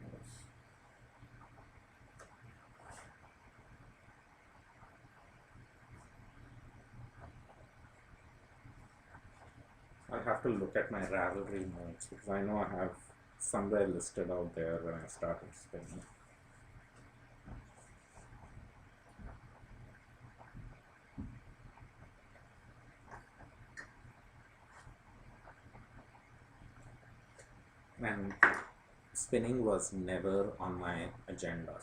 I'll have to look at my Ravelry notes because I know I have somewhere listed out there when I started spinning. And spinning was never on my agenda.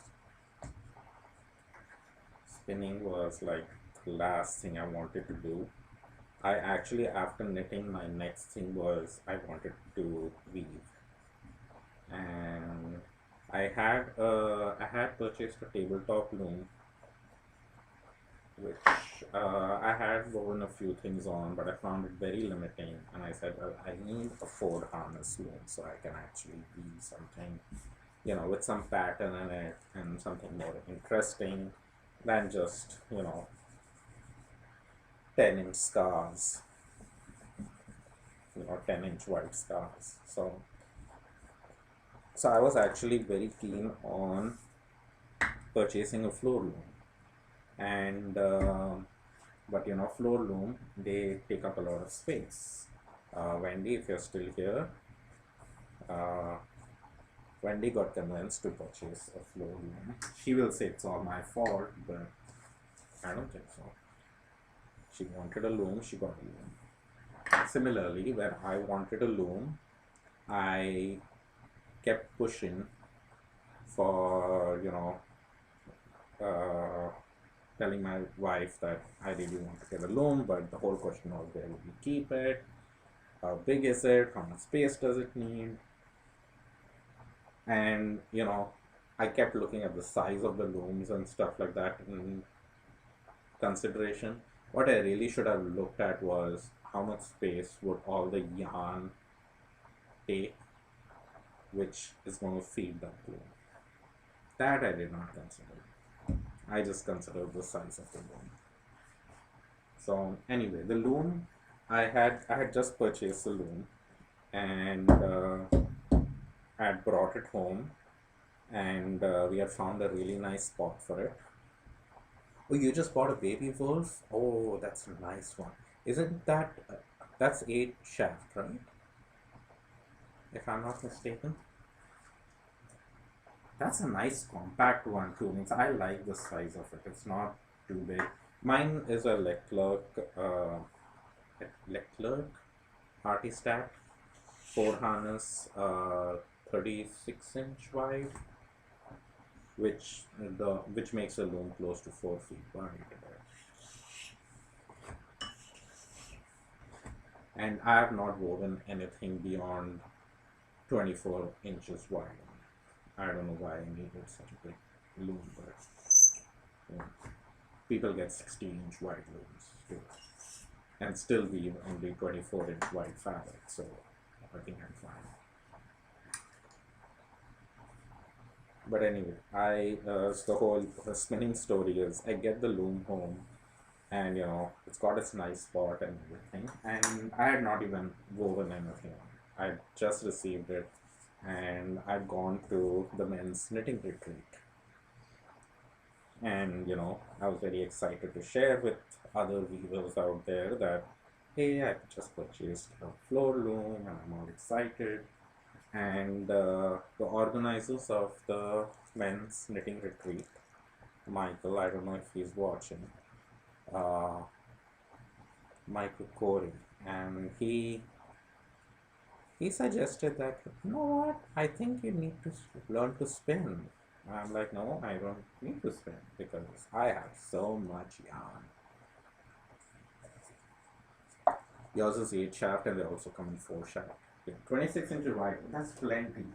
Spinning was like the last thing I wanted to do. I actually, after knitting, my next thing was I wanted to weave, and I had purchased a tabletop loom, which I had woven a few things on, but I found it very limiting, and I said, well, I need a 4 harness loom so I can actually weave something, with some pattern in it and something more interesting than just 10-inch scarves, 10-inch white scarves. So I was actually very keen on purchasing a floor loom, and but floor loom, they take up a lot of space. Wendy, if you're still here, Wendy got convinced to purchase a floor loom. She will say it's all my fault, but I don't think so. She wanted a loom, she got a loom. Similarly, when I wanted a loom, I kept pushing for, telling my wife that I really want to get a loom, but the whole question was, where would we keep it? How big is it? How much space does it need? And, I kept looking at the size of the looms and stuff like that in consideration. What I really should have looked at was how much space would all the yarn take, which is going to feed that loom. That I did not consider. I just considered the size of the loom. So anyway, the loom, I had just purchased the loom, and I had brought it home, and we had found a really nice spot for it. Oh, you just bought a baby wolf? Oh, that's a nice one. Isn't that, that's 8 shaft, right? If I'm not mistaken. That's a nice compact one too. Means I like the size of it. It's not too big. Mine is a Leclerc Hearty Stack 4 harness, 36-inch wide, which makes a loom close to 4 feet wide. And I have not woven anything beyond 24 inches wide. I don't know why I needed such a big loom, but people get 16-inch wide looms too, and still weave only 24-inch wide fabric, so I think I'm fine. But anyway, the whole spinning story is I get the loom home, and it's got its nice spot and everything, and I had not even woven anything on it. I just received it, and I'd gone to the men's knitting retreat, and I was very excited to share with other weavers out there that, hey, I just purchased a floor loom and I'm all excited. And the organizers of the men's knitting retreat, Michael, I don't know if he's watching, uh, Michael Corey, and he suggested that, you know what, I think you need to learn to spin. I'm like, no, I don't need to spin because I have so much yarn. Yours is 8 shaft and they also come in 4 shaft. Yeah, 26 inches wide, that's plenty.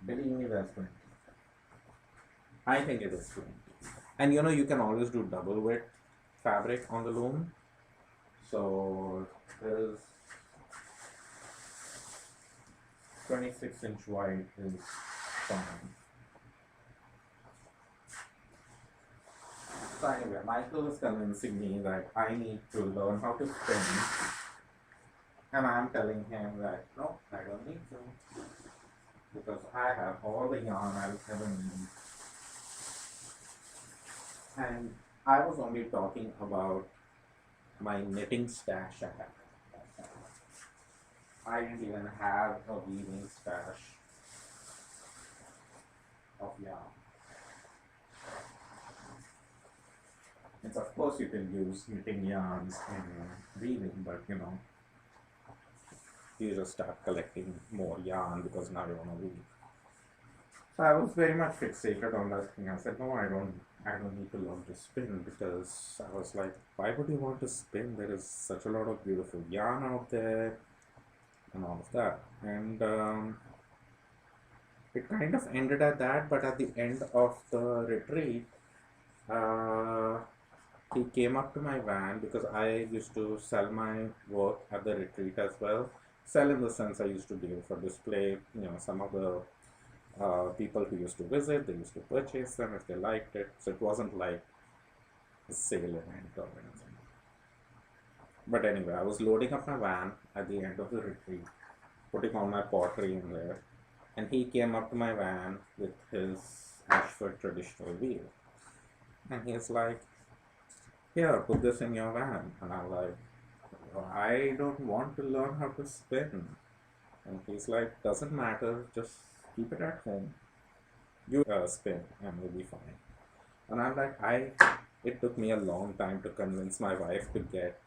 Believe me, that's plenty. I think it is plenty. And you can always do double width fabric on the loom. So there's 26-inch wide is fine. So anyway, Michael was convincing me that I need to learn how to spin, and I'm telling him that no, I don't need to, because I have all the yarn I'll ever need. And I was only talking about my knitting stash I have. I didn't even have a weaving stash of yarn. And of course you can use knitting yarns in weaving, but you just start collecting more yarn because now you want to weave. So I was very much fixated on that thing. I said, no, I don't need to learn to spin, because I was like, why would you want to spin? There is such a lot of beautiful yarn out there and all of that. And it kind of ended at that, but at the end of the retreat, he came up to my van, because I used to sell my work at the retreat as well. Sell in the sense I used to do for display. Some of the people who used to visit, they used to purchase them if they liked it. So it wasn't like a sale event or anything. But anyway, I was loading up my van at the end of the retreat, putting all my pottery in there, and he came up to my van with his Ashford traditional wheel. And he's like, here, put this in your van. And I'm like, I don't want to learn how to spin. And he's like, doesn't matter, just keep it at home. You spin and you'll be fine. And I'm like, it took me a long time to convince my wife to get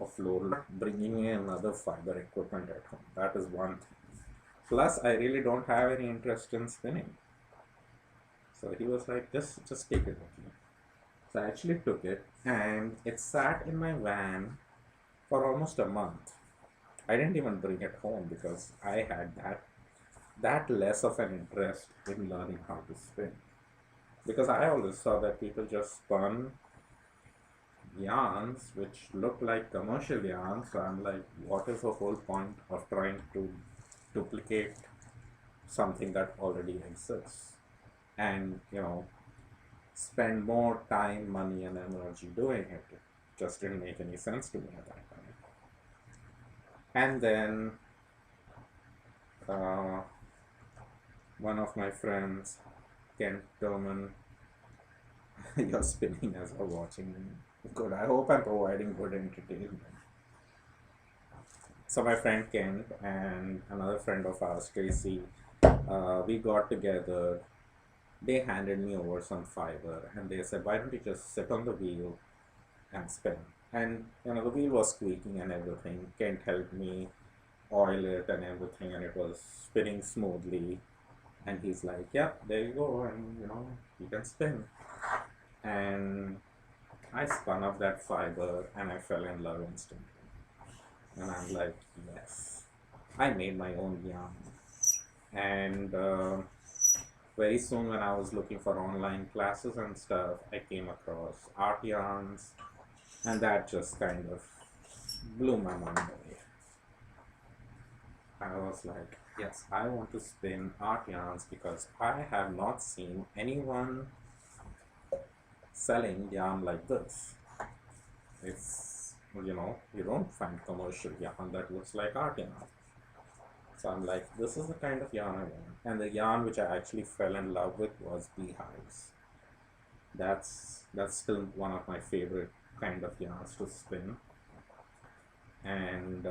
a floor, bringing in another fiber equipment at home. That is one thing. Plus, I really don't have any interest in spinning. So he was like, just take it with you. So I actually took it, and it sat in my van for almost a month. I didn't even bring it home because I had that less of an interest in learning how to spin. Because I always saw that people just spun yarns which look like commercial yarns. So I'm like, what is the whole point of trying to duplicate something that already exists? And spend more time, money, and energy doing it. It just didn't make any sense to me at that time. And then one of my friends, Kent Turman, you're spinning as I'm watching me. Good. I hope I'm providing good entertainment. So my friend Kent and another friend of ours, Tracy, we got together. They handed me over some fiber and they said, why don't you just sit on the wheel and spin? And the wheel was squeaking and everything. Kent helped me oil it and everything, and it was spinning smoothly. And he's like, yeah, there you go, and you can spin. And I spun up that fiber and I fell in love instantly. And I'm like, yes, I made my own yarn. And very soon, when I was looking for online classes and stuff, I came across art yarns, and that just kind of blew my mind away. I was like, Yes, I want to spin art yarns because I have not seen anyone selling yarn like this. It's, you don't find commercial yarn that looks like art yarn. So I'm like, this is the kind of yarn I want. And the yarn which I actually fell in love with was beehives. That's still one of my favorite kind of yarns to spin. And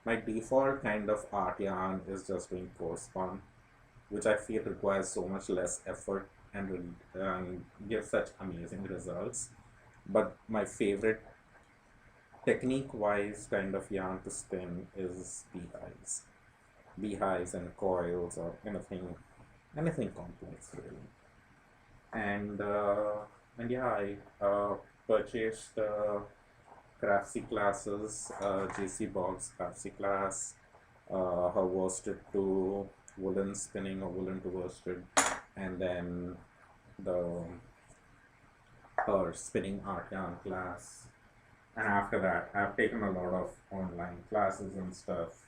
my default kind of art yarn is just doing core spun, which I feel requires so much less effort and gives such amazing results. But my favorite technique-wise kind of yarn to spin is beehives and coils or anything complex really. And yeah, I purchased Craftsy classes, JC Boggs Craftsy class, her worsted to woolen spinning or woolen to worsted, and then the her spinning art yarn class. And after that, I've taken a lot of online classes and stuff.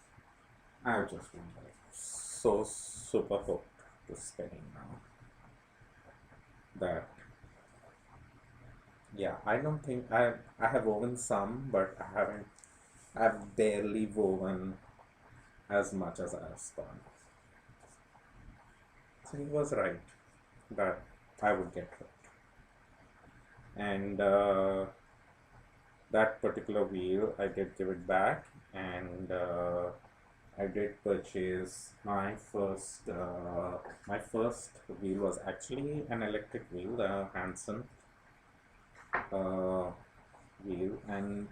I've just been like so super hooked to spinning now that yeah, I don't think I have woven some, but I've barely woven as much as I have spun. So he was right that I would get hooked. And that particular wheel, I did give it back, and I did purchase my first wheel was actually an electric wheel, the Hanson uh, wheel, and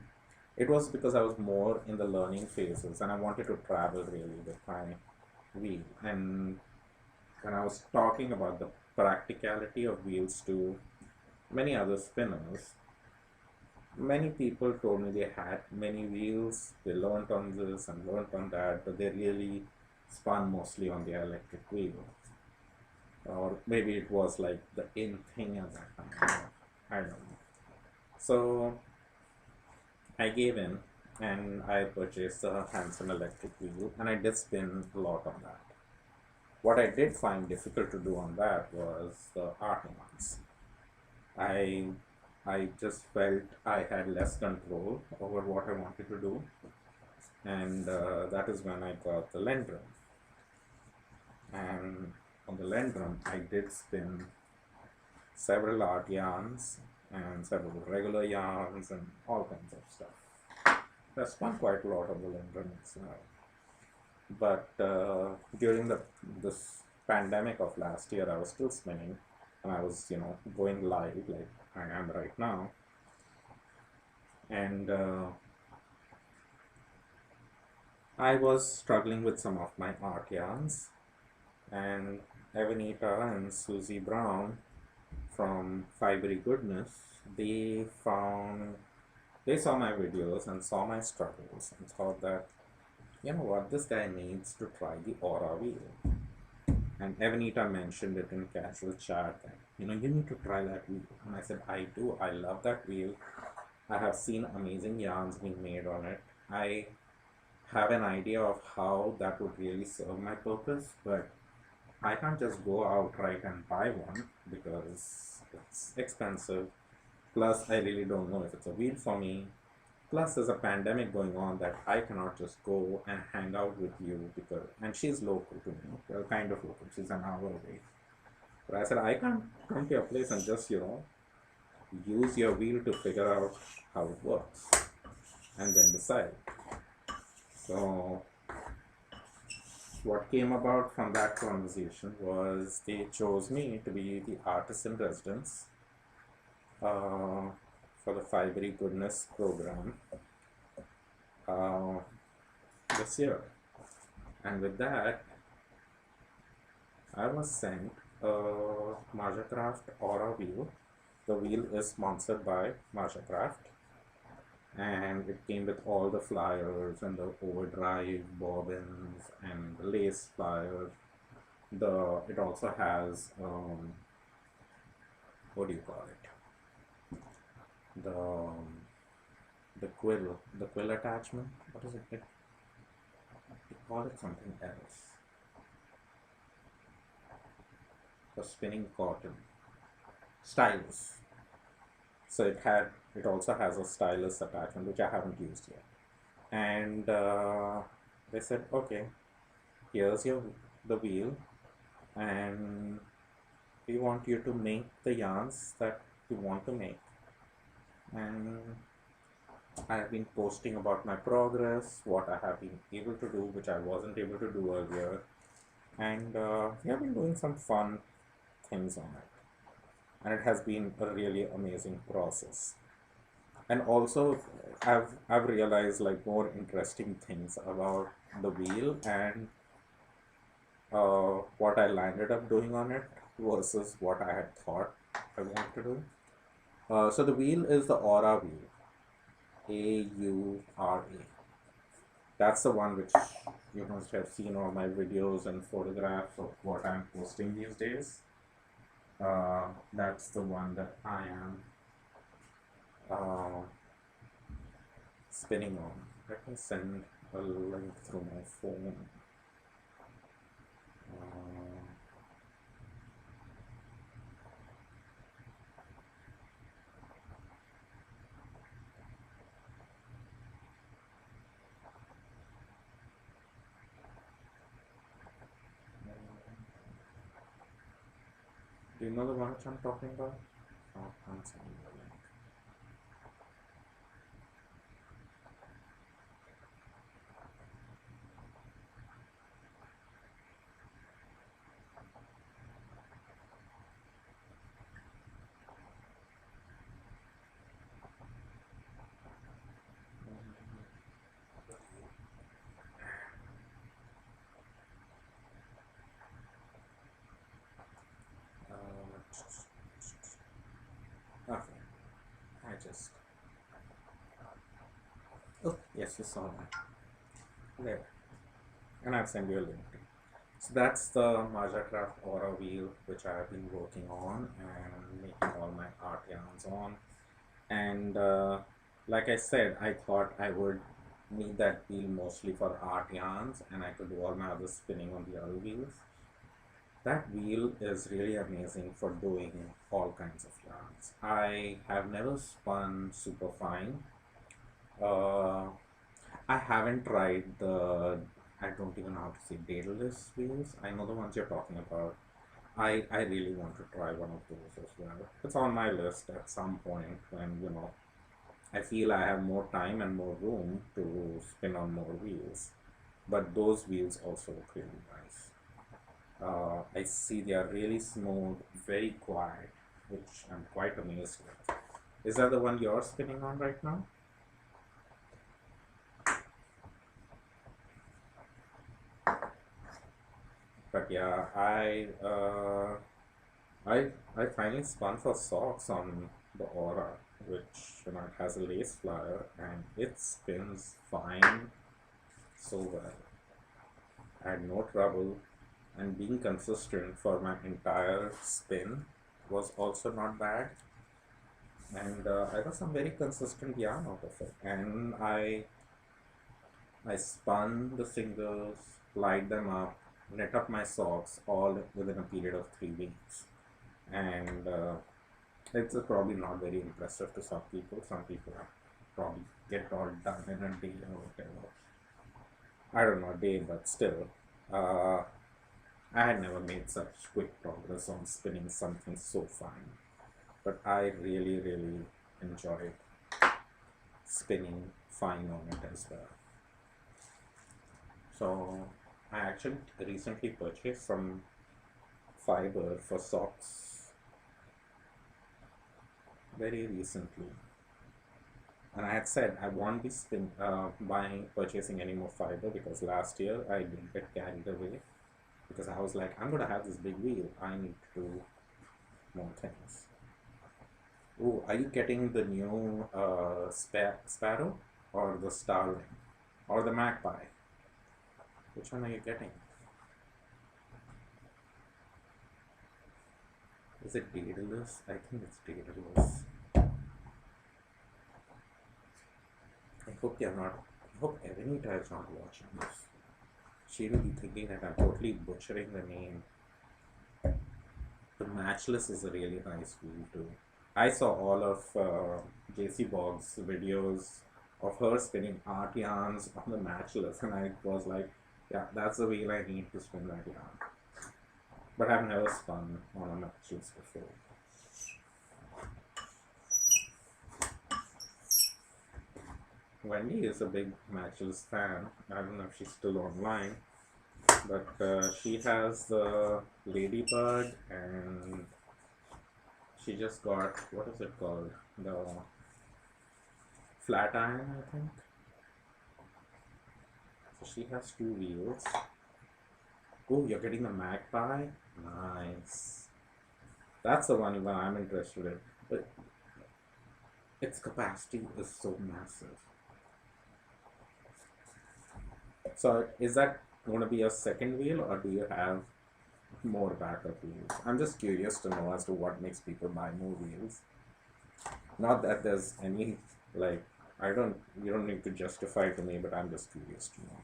it was because I was more in the learning phases and I wanted to travel really with my wheel. And when I was talking about the practicality of wheels to many other spinners, many people told me they had many wheels, they learned on this and learned on that, but they really spun mostly on the electric wheel. Or maybe it was like the in thing at that time. I don't know. So I gave in and I purchased a Hanson electric wheel and I did spin a lot on that. What I did find difficult to do on that was the art ones. I I just felt I had less control over what I wanted to do, and that is when I got the Lendrum. And on the Lendrum, I did spin several art yarns and several regular yarns and all kinds of stuff. I spun quite a lot of the Lendrum itself. But during this pandemic of last year, I was still spinning, and I was going live like I am right now, and I was struggling with some of my art yarns, and Evanita and Susie Brown from Fibery Goodness, they saw my videos and saw my struggles and thought that, you know what, this guy needs to try the Aura wheel. And Evanita mentioned it in casual chat that, you need to try that wheel. And I said, I do. I love that wheel. I have seen amazing yarns being made on it. I have an idea of how that would really serve my purpose, but I can't just go outright and buy one because it's expensive. Plus, I really don't know if it's a wheel for me. Plus, there's a pandemic going on that I cannot just go and hang out with you and she's local to me, well, kind of local, she's an hour away. But I said, I can't come to your place and just, use your wheel to figure out how it works and then decide. So, what came about from that conversation was they chose me to be the artist in residence for the Fibery Goodness program this year. And with that, I was sent a Marjacraft Aura wheel. The wheel is sponsored by Marjacraft, and it came with all the flyers and the overdrive bobbins and the lace flyers. It also has what do you call it? The quill attachment. What is it call it something else. For spinning cotton. Stylus. So it also has a stylus attachment which I haven't used yet. And they said, okay, here's the wheel, and we want you to make the yarns that you want to make. And I've been posting about my progress, what I have been able to do, which I wasn't able to do earlier, and we have been doing some fun things on it, and it has been a really amazing process. And also, I've realized like more interesting things about the wheel and what I landed up doing on it versus what I had thought I wanted to do. So the wheel is the Aura wheel, Aura. That's the one which you must have seen all my videos and photographs of what I'm posting these days. That's the one that I am uh, spinning on. Let me send a link through my phone. Uh, do you know the one which I'm talking about? Oh, I'm sending the link. Okay, I just. Oh, yes, you saw that. There. And I've sent you a link. So that's the Craft Aura wheel which I have been working on and making all my art yarns on. And like I said, I thought I would need that wheel mostly for art yarns and I could do all my other spinning on the other wheels. That wheel is really amazing for doing all kinds of yarns. I have never spun super fine. Uh, I haven't tried I don't even know how to say daedalus wheels. I know the ones you're talking about. I really want to try one of those as well. It's on my list at some point when, I feel I have more time and more room to spin on more wheels. But those wheels also look really nice. I see they are really smooth, very quiet, which I'm quite amazed with. Is that the one you're spinning on right now? But yeah, I finally spun for socks on the Aura, which it has a lace flyer and it spins fine so well. I had no trouble, and being consistent for my entire spin was also not bad. And I got some very consistent yarn out of it. And I spun the singles, light them up, knit up my socks all within a period of 3 weeks. And it's probably not very impressive to some people. Some people probably get all done in a day or whatever. I don't know, a day, but still. Uh, I had never made such quick progress on spinning something so fine. But I really, really enjoyed spinning fine on it as well. So I actually recently purchased some fiber for socks very recently, and I had said I won't be purchasing any more fiber because last year I did get carried away because I was like, I'm gonna have this big wheel, I need to do more things. Oh, are you getting the new sparrow or the starling or the magpie? Which one are you getting? Is it Daedalus? I think it's Daedalus. I hope you're not. I hope Evanita is not watching this. She will be thinking that I'm totally butchering the name. The Matchless is a really nice wheel too. I saw all of JC Boggs' videos of her spinning art yarns on the Matchless, and I was like, yeah, that's the wheel I need to spin that yarn. But I've never spun on a Matchless before. Wendy is a big Matchless fan. I don't know if she's still online, but she has the Ladybird, and she just got, what is it called? The Flat Iron, I think. So she has two wheels. Oh, you're getting the Magpie? Nice. That's the one that I'm interested in. But its capacity is so massive. So is that going to be a second wheel, or do you have more backup wheels? I'm just curious to know as to what makes people buy more wheels. Not that there's any, like, you don't need to justify to me, but I'm just curious to know.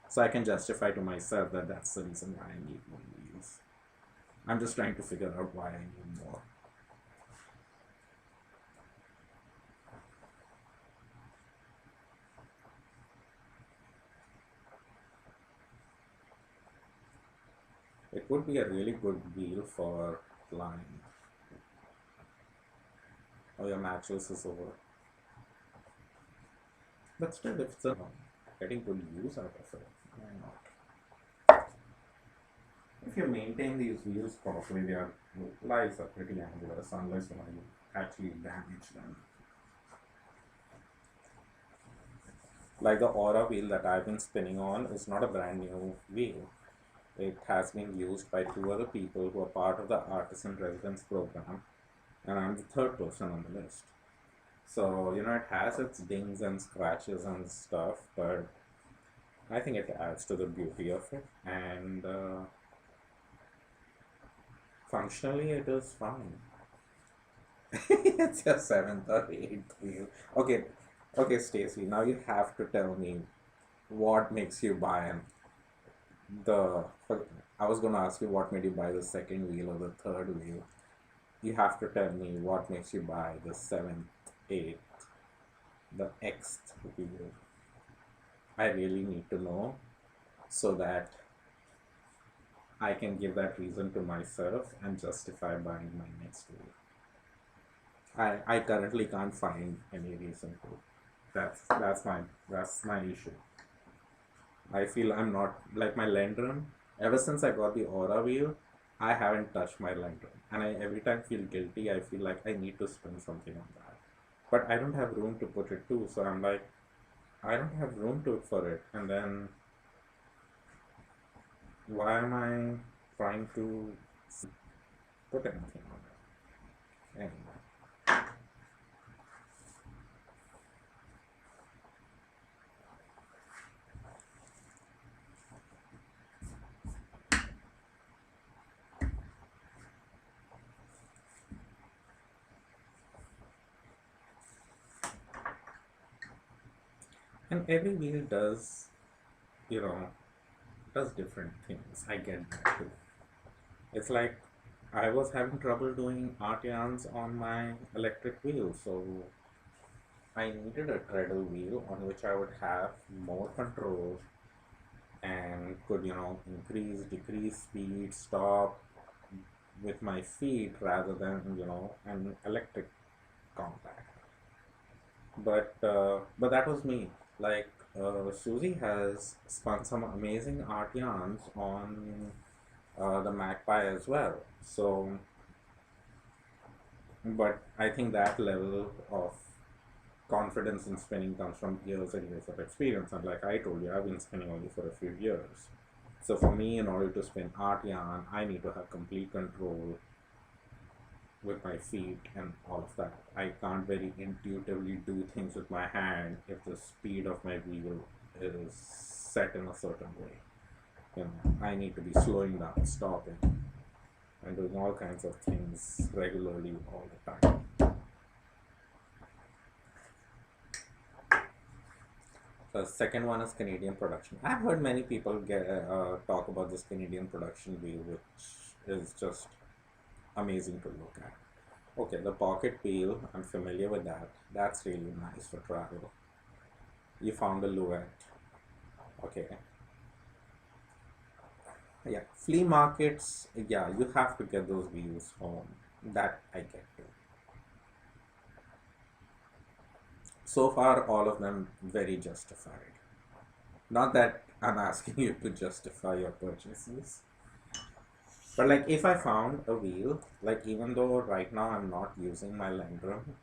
So I can justify to myself that that's the reason why I need more wheels. I'm just trying to figure out why I need more. It would be a really good wheel for line. Oh, your Matchless is over. But still, if it's getting good use out of it, why not? If you maintain these wheels properly, their lives are pretty angular, unless you actually damage them. Like the Aura wheel that I've been spinning on is not a brand new wheel. It has been used by two other people who are part of the Artisan Residence program, and I'm the third person on the list. So, it has its dings and scratches and stuff, but I think it adds to the beauty of it, and functionally it is fine. It's your seventh or eighth wheel. Okay, okay, Stacy, now you have to tell me what makes you buy the. I was gonna ask you what made you buy the second wheel or the third wheel. You have to tell me what makes you buy the seventh, eighth, the Xth wheel. I really need to know so that I can give that reason to myself and justify buying my next wheel. I currently can't find any reason to. That's my issue. I feel I'm not like my Lendrum. Ever since I got the Aura wheel, I haven't touched my Lendrum, and I every time feel guilty. I feel like I need to spend something on that, but I don't have room to put it too. So I'm like, I don't have room to for it, and then why am I trying to put anything on it anyway? And every wheel does, you know, does different things. I get that too. It's like I was having trouble doing art yarns on my electric wheel, so I needed a treadle wheel on which I would have more control and could, increase, decrease speed, stop with my feet rather than, an electric contact. But that was me. Like Susie has spun some amazing art yarns on the Magpie as well. So, but I think that level of confidence in spinning comes from years and years of experience. And like I told you, I've been spinning only for a few years. So for me, in order to spin art yarn, I need to have complete control with my feet and all of that. I can't very intuitively do things with my hand if the speed of my wheel is set in a certain way. I need to be slowing down, stopping, and doing all kinds of things regularly all the time. Second one is Canadian production. I've heard many people talk about this Canadian production wheel, which is just amazing to look at. Okay, the pocket wheel, I'm familiar with that. That's really nice for travel. You found a Luet. Okay. Yeah, flea markets, yeah, you have to get those views home. That I get to. So far, all of them very justified. Not that I'm asking you to justify your purchases, but like if I found a wheel, like even though right now I'm not using my Lendrum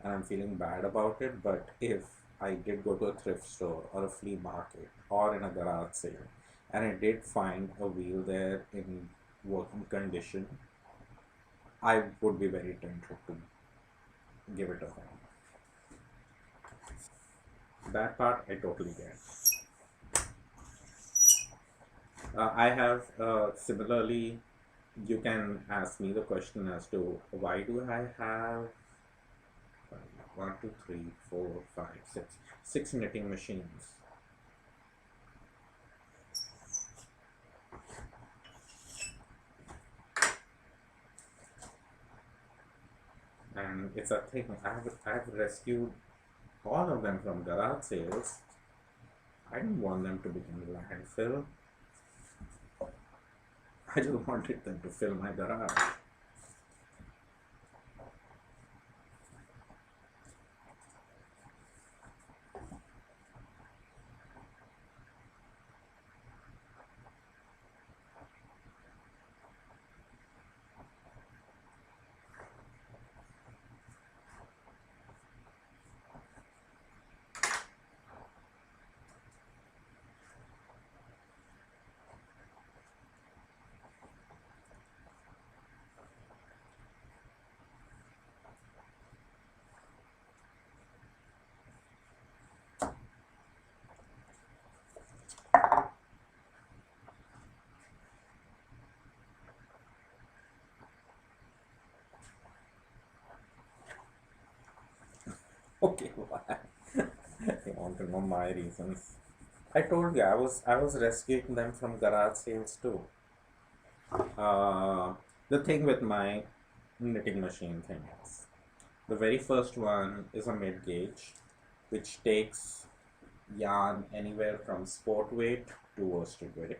and I'm feeling bad about it, but if I did go to a thrift store or a flea market or in a garage sale and I did find a wheel there in working condition, I would be very tempted to give it a home. That part I totally get. I have similarly, you can ask me the question as to why do I have 6 knitting machines. And it's a thing, I've rescued all of them from garage sales. I didn't want them to be in landfill. I just wanted them to fill my garage. Okay, why? You want to know my reasons? I told you I was rescuing them from garage sales too. Uh, the thing with my knitting machine thing is the very first one is a mid gauge, which takes yarn anywhere from sport weight to worsted weight.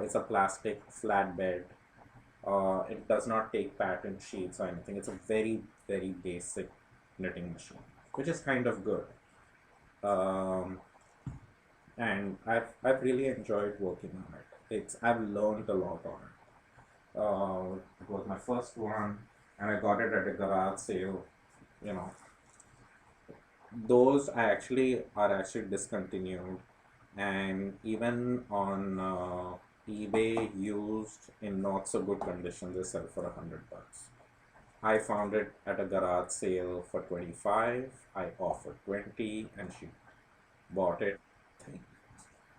It's a plastic flatbed. It does not take pattern sheets or anything. It's a very, very basic knitting machine, which is kind of good. Um, and I've really enjoyed working on it. I've learned a lot on it. It was my first one, and I got it at a garage sale. You know, those are actually discontinued, and even on eBay, used in not so good condition, they sell for $100. I found it at a garage sale for 25. I offered 20, and she bought it.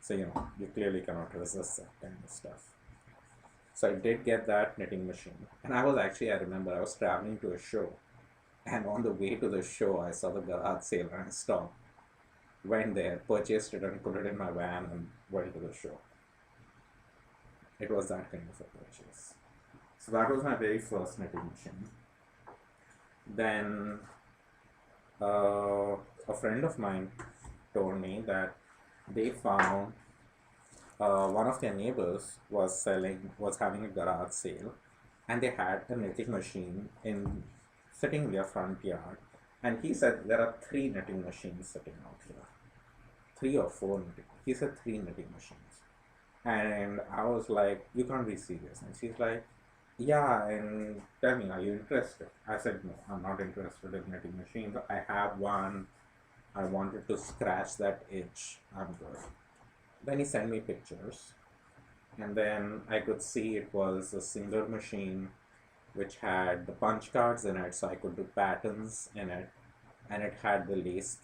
So you clearly cannot resist that kind of stuff. So I did get that knitting machine, and I remember I was traveling to a show, and on the way to the show, I saw the garage sale, and I stopped, went there, purchased it, and put it in my van, and went to the show. It was that kind of a purchase. So that was my very first knitting machine. Then a friend of mine told me that they found one of their neighbors was having a garage sale, and they had a knitting machine sitting in their front yard, and he said there are 3 knitting machines sitting out here, 3 or 4 knitting. He said 3 knitting machines, and I was like, "You can't be serious." And she's like, "Yeah, and tell me, are you interested?" I said, "No, I'm not interested in knitting machines. I have one. I wanted to scratch that itch. I'm good." Then he sent me pictures, and then I could see it was a single machine which had the punch cards in it, so I could do patterns in it, and it had the lace.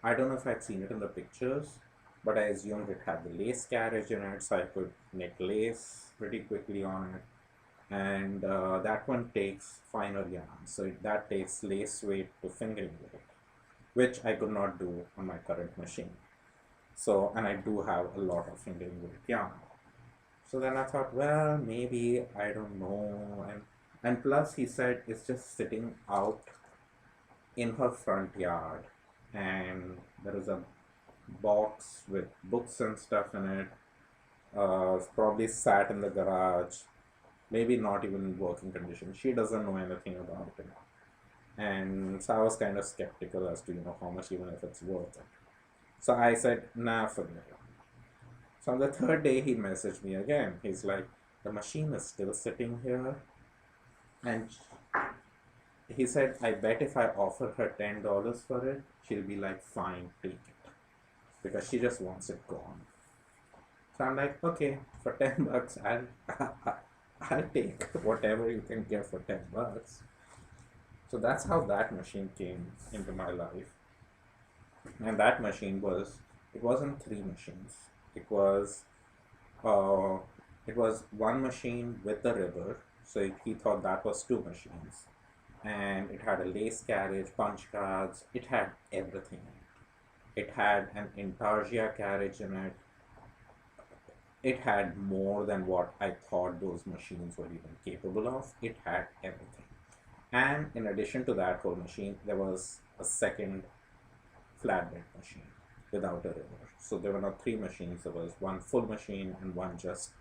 I don't know if I'd seen it in the pictures, but I assumed it had the lace carriage in it, so I could knit lace pretty quickly on it. And that one takes finer yarn, so that takes lace weight to fingering weight. which I could not do on my current machine. So, and I do have a lot of Indian weight yarn. So then I thought, well, maybe, I don't know. And plus, he said it's just sitting out in her front yard, and there is a box with books and stuff in it. It's probably sat in the garage, maybe not even in working condition. She doesn't know anything about it. And so I was kind of skeptical as to, how much, even if it's worth it. So I said, nah, forget it. So on the third day, he messaged me again. He's like, the machine is still sitting here. And he said, I bet if I offer her $10 for it, she'll be like, fine, take it. Because she just wants it gone. So I'm like, okay, for $10, I'll take whatever you can get for $10. So that's how that machine came into my life. And that machine it wasn't three machines. Uh, it was one machine with the river. So he thought that was two machines. And it had a lace carriage, punch cards. It had everything in it. It had an intarsia carriage in it. It had more than what I thought those machines were even capable of. It had everything. And in addition to that whole machine, there was a second flatbed machine without a river. So there were not three machines, there was one full machine and one just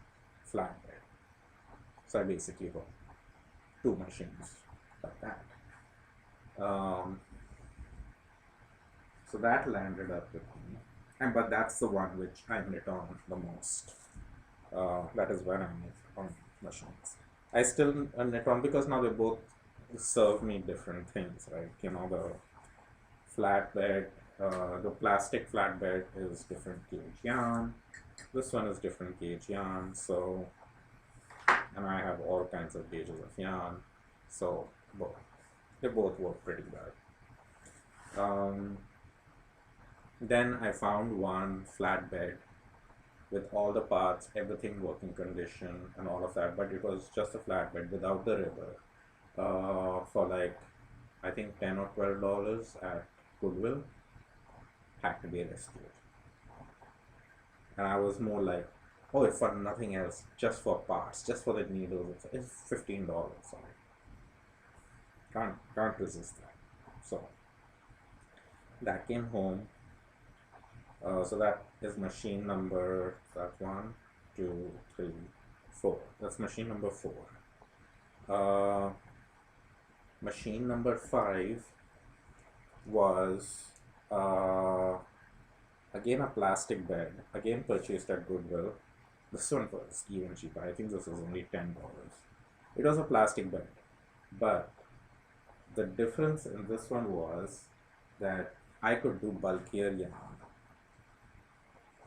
flatbed. So I basically got two machines like that. So that landed up with me. But that's the one which I knit on the most. That is when I knit on machines. I still knit on because now they both serve me different things, right? The flatbed, the plastic flatbed is different gauge yarn. This one is different gauge yarn. So, and I have all kinds of gauges of yarn. So they both work pretty well. Then I found one flatbed with all the parts, everything working condition and all of that, but it was just a flatbed without the river, for like, I think $10 or $12 at Goodwill. Had to be rescued. And I was more like, oh, if for nothing else, just for parts, just for the needles, it's $15. Sorry. Can't resist that. So that came home. So that is machine number, that's 1, 2, 3, 4. That's machine number 4. Machine number 5 was again a plastic bed, again purchased at Goodwill. This one was even cheaper. I think this was only $10. It was a plastic bed, but the difference in this one was that I could do bulkier yarn,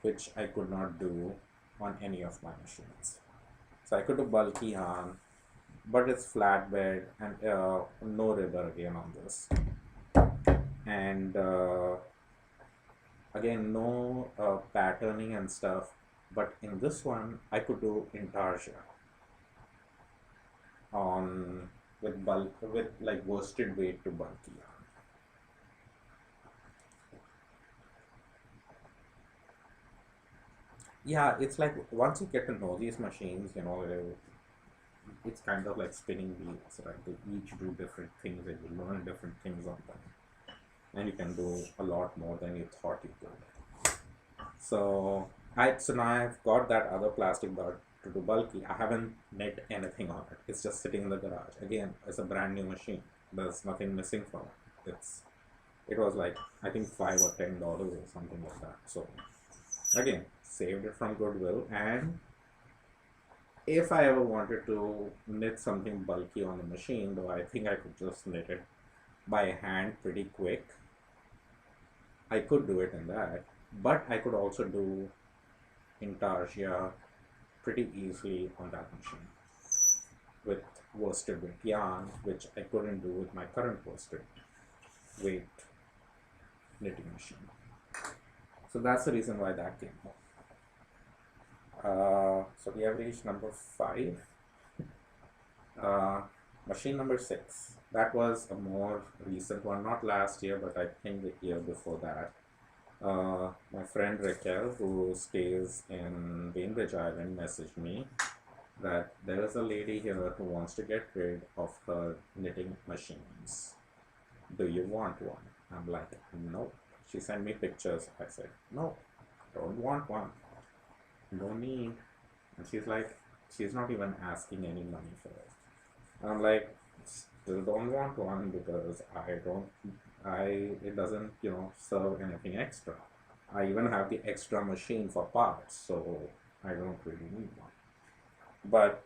which I could not do on any of my machines. So I could do bulky yarn, but it's flatbed and no river again on this. And again, no patterning and stuff, but in this one I could do intarsia on with like worsted weight to bulky yarn. Yeah, it's like once you get to know these machines, it's kind of like spinning wheels, right? They each do different things and you learn different things on them. And you can do a lot more than you thought you could. So now I've got that other plastic bud to do bulky. I haven't knit anything on it. It's just sitting in the garage. Again, it's a brand new machine. There's nothing missing from it. It was like, I think $5 or $10 or something like that. So again, saved it from Goodwill, and if I ever wanted to knit something bulky on the machine, though I think I could just knit it by hand pretty quick, I could do it in that, but I could also do intarsia pretty easily on that machine with worsted weight yarn, which I couldn't do with my current worsted weight knitting machine. So that's the reason why that came home. So we have reached number 5. Machine number 6. That was a more recent one, not last year, but I think the year before that. My friend Raquel, who stays in Bainbridge Island, messaged me that there is a lady here who wants to get rid of her knitting machines. Do you want one? I'm like, no. She sent me pictures. I said, no, don't want one. No need. And she's like, she's not even asking any money for it. And I'm like, still don't want one because it doesn't, serve anything extra. I even have the extra machine for parts, so I don't really need one. But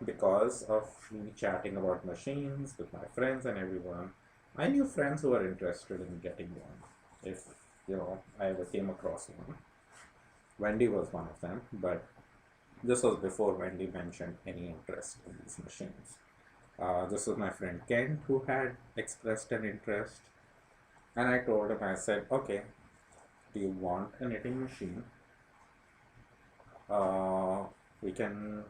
because of me chatting about machines with my friends and everyone, I knew friends who were interested in getting one. If I ever came across one, Wendy was one of them. But this was before Wendy mentioned any interest in these machines. This was my friend Kent who had expressed an interest, and I told him, I said, okay, do you want a knitting machine? We can.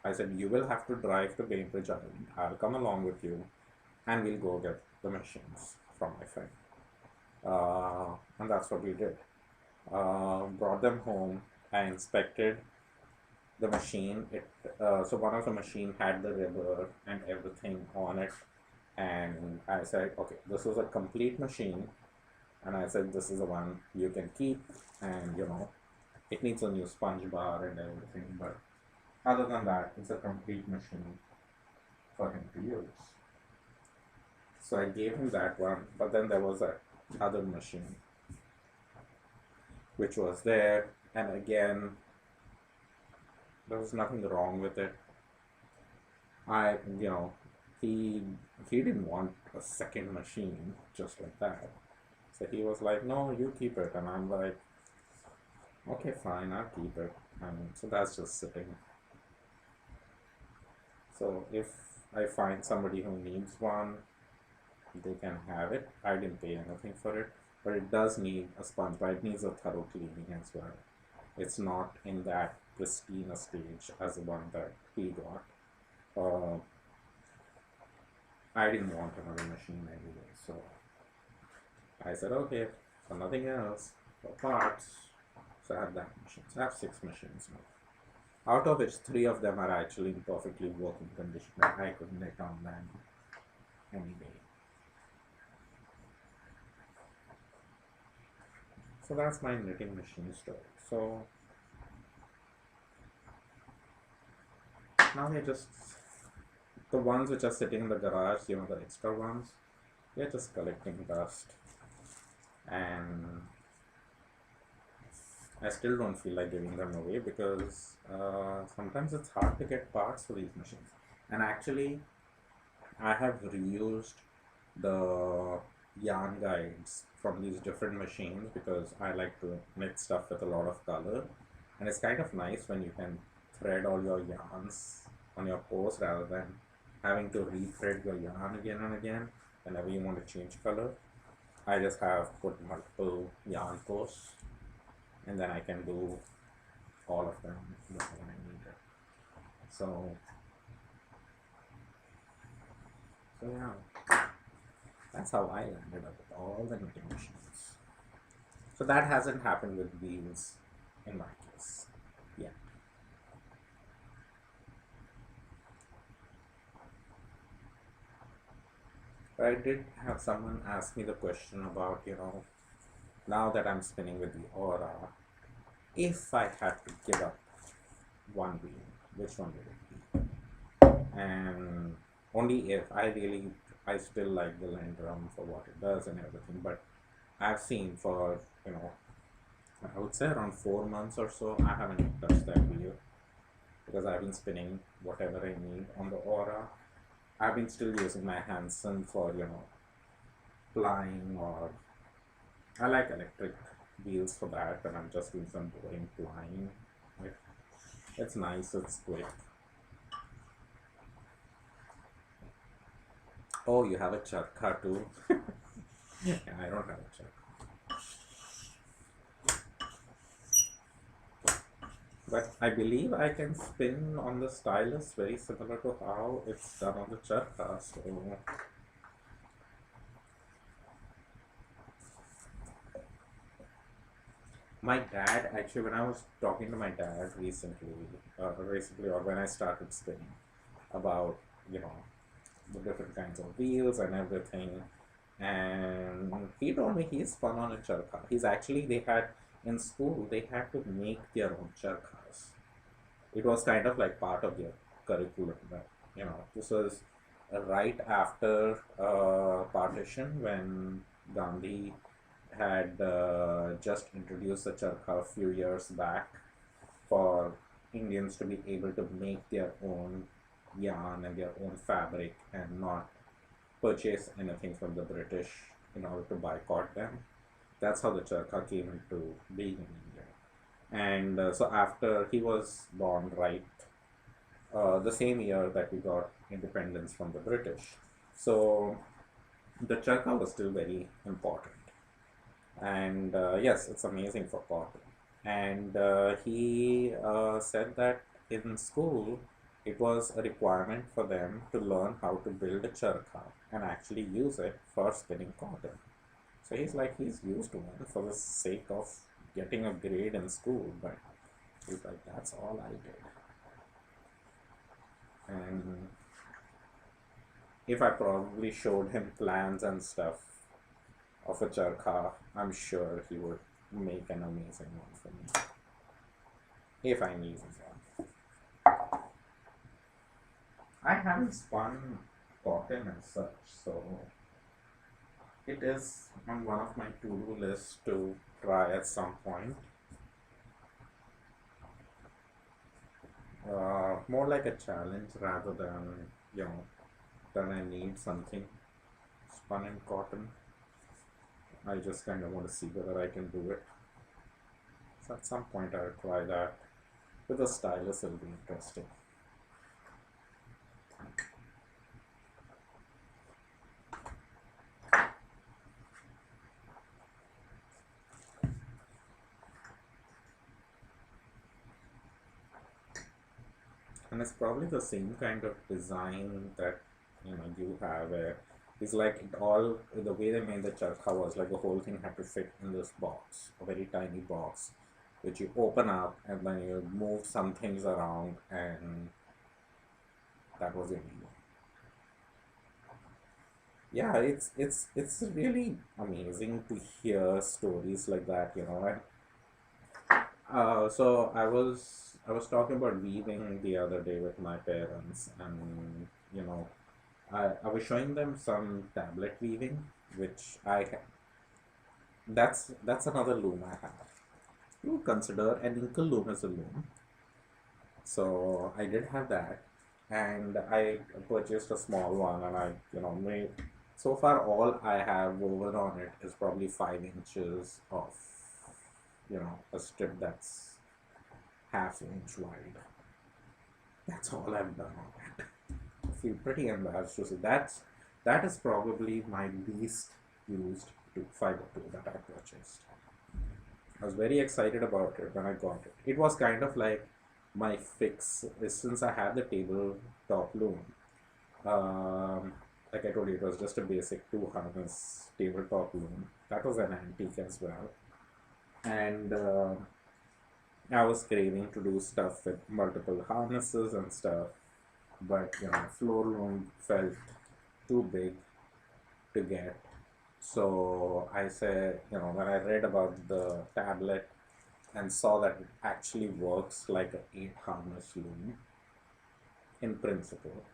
I said, you will have to drive to Bainbridge Island. I'll come along with you, and we'll go get the machines from my friend. And that's what we did. Brought them home. I inspected the machine. So one of the machine had the rubber and everything on it, and I said, okay, this is a complete machine, and I said, this is the one you can keep, and it needs a new sponge bar and everything, but other than that, it's a complete machine for him to use. So I gave him that one, but then there was another machine which was there, and again, there was nothing wrong with it. He didn't want a second machine just like that. So he was like, no, you keep it. And I'm like, okay, fine, I'll keep it. And so that's just sitting. So if I find somebody who needs one, they can have it. I didn't pay anything for it, but it does need a sponge bar. It needs a thorough cleaning as well. It's not in that pristine stage as the one that he got. I didn't want another machine anyway, so I said, okay, for nothing else, for parts, so I have that machine. So I have 6 machines now, out of which 3 of them are actually in perfectly working condition. I could knit on them any day. So that's my knitting machine story. So now they're just the ones which are sitting in the garage, the extra ones, they're just collecting dust. And I still don't feel like giving them away because sometimes it's hard to get parts for these machines. And actually, I have reused the yarn guides from these different machines because I like to knit stuff with a lot of color, and it's kind of nice when you can thread all your yarns on your post rather than having to rethread your yarn again and again whenever you want to change color. I just have put multiple yarn posts, and then I can do all of them when I need it. So yeah, that's how I landed up with all the knitting machines. So that hasn't happened with wheels in my case yet. But I did have someone ask me the question about, now that I'm spinning with the Aura, if I had to give up one wheel, which one would it be? And only if. I still like the Lendrum for what it does and everything, but I've seen for, I would say around 4 months or so, I haven't touched that wheel because I've been spinning whatever I need on the Aura. I've been still using my Hanson for, plying, or I like electric wheels for that, and I'm just doing some boring plying. It's nice, it's quick. Oh, you have a charkha too? Yeah, I don't have a charkha. But I believe I can spin on the stylus very similar to how it's done on the charkha. So my dad, actually, when I was talking to my dad recently, or when I started spinning about, you know, the different kinds of wheels and everything, and he told me he's spun on a charkha. He's actually, they had, in school, they had to make their own charkhas. It was kind of like part of their curriculum. But, this was right after partition, when Gandhi had just introduced the charkha a few years back for Indians to be able to make their own yarn and their own fabric and not purchase anything from the British in order to boycott them. That's how the charkha came into being in India. And so after he was born, right, the same year that we got independence from the British. So the charkha was still very important. And yes, it's amazing for cotton. And he said that in school, it was a requirement for them to learn how to build a charkha and actually use it for spinning cotton. So he's like, he's used one for the sake of getting a grade in school, but he's like, that's all I did. And if I probably showed him plans and stuff of a charkha, I'm sure he would make an amazing one for me. If I need one. I haven't spun cotton as such, so it is on one of my to-do lists to try at some point. More like a challenge rather than, than I need something spun in cotton. I just kind of want to see whether I can do it. So at some point I'll try that. With a stylus, it'll be interesting. And it's probably the same kind of design that you have. It's like it all, the way they made the charkha was like the whole thing had to fit in this box, a very tiny box, which you open up and then you move some things around, and that was it. Yeah, it's really amazing to hear stories like that. And so I was talking about weaving the other day with my parents, and I was showing them some tablet weaving, which that's another loom I have. You would consider an inkle loom as a loom, so I did have that, and I purchased a small one, and I made. So far, all I have woven on it is probably 5 inches of a strip that's ½ inch wide. That's all I've done on it. I feel pretty embarrassed to say that is probably my least used fiber tool that I purchased. I was very excited about it when I got it. It was kind of like my fix, since I had the tabletop loom. Like I told you, it was just a basic 2 harness tabletop loom. That was an antique as well. And I was craving to do stuff with multiple harnesses and stuff, but floor loom felt too big to get. So I said, when I read about the tablet and saw that it actually works like an 8 harness loom in principle,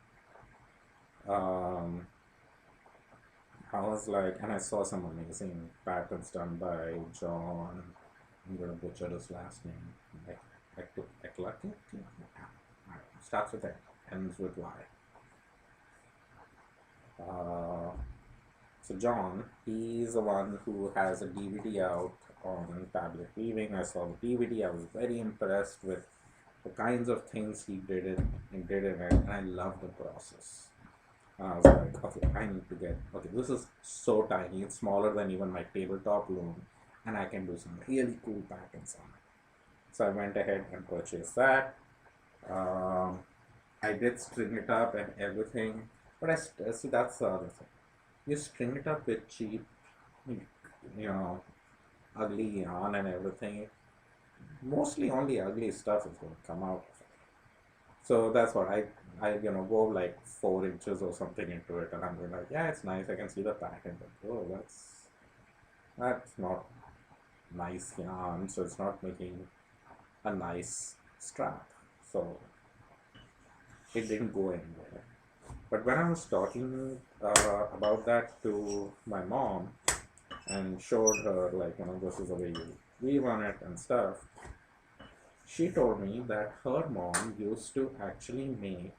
I was like, and I saw some amazing patterns done by John. I'm going to butcher his last name. Eclectic? Starts with X, ends with Y. So John, he's the one who has a DVD out on tablet weaving. I saw the DVD. I was very impressed with the kinds of things he did in it, and I love the process. And I was like, okay, I need to get, okay, this is so tiny. It's smaller than even my tabletop loom, and I can do some really cool patterns on it. So I went ahead and purchased that. Um, I did string it up and everything, but see that's the other thing. You string it up with cheap, you know, ugly yarn and everything. Mostly only ugly stuff is going to come out. So that's what I go like 4 inches or something into it, and I'm going like, yeah, it's nice. I can see the pattern, but oh, that's not nice yarn. So it's not making a nice strap. So it didn't go anywhere. But when I was talking about that to my mom and showed her like, this is the way you weave on it and stuff, she told me that her mom used to actually make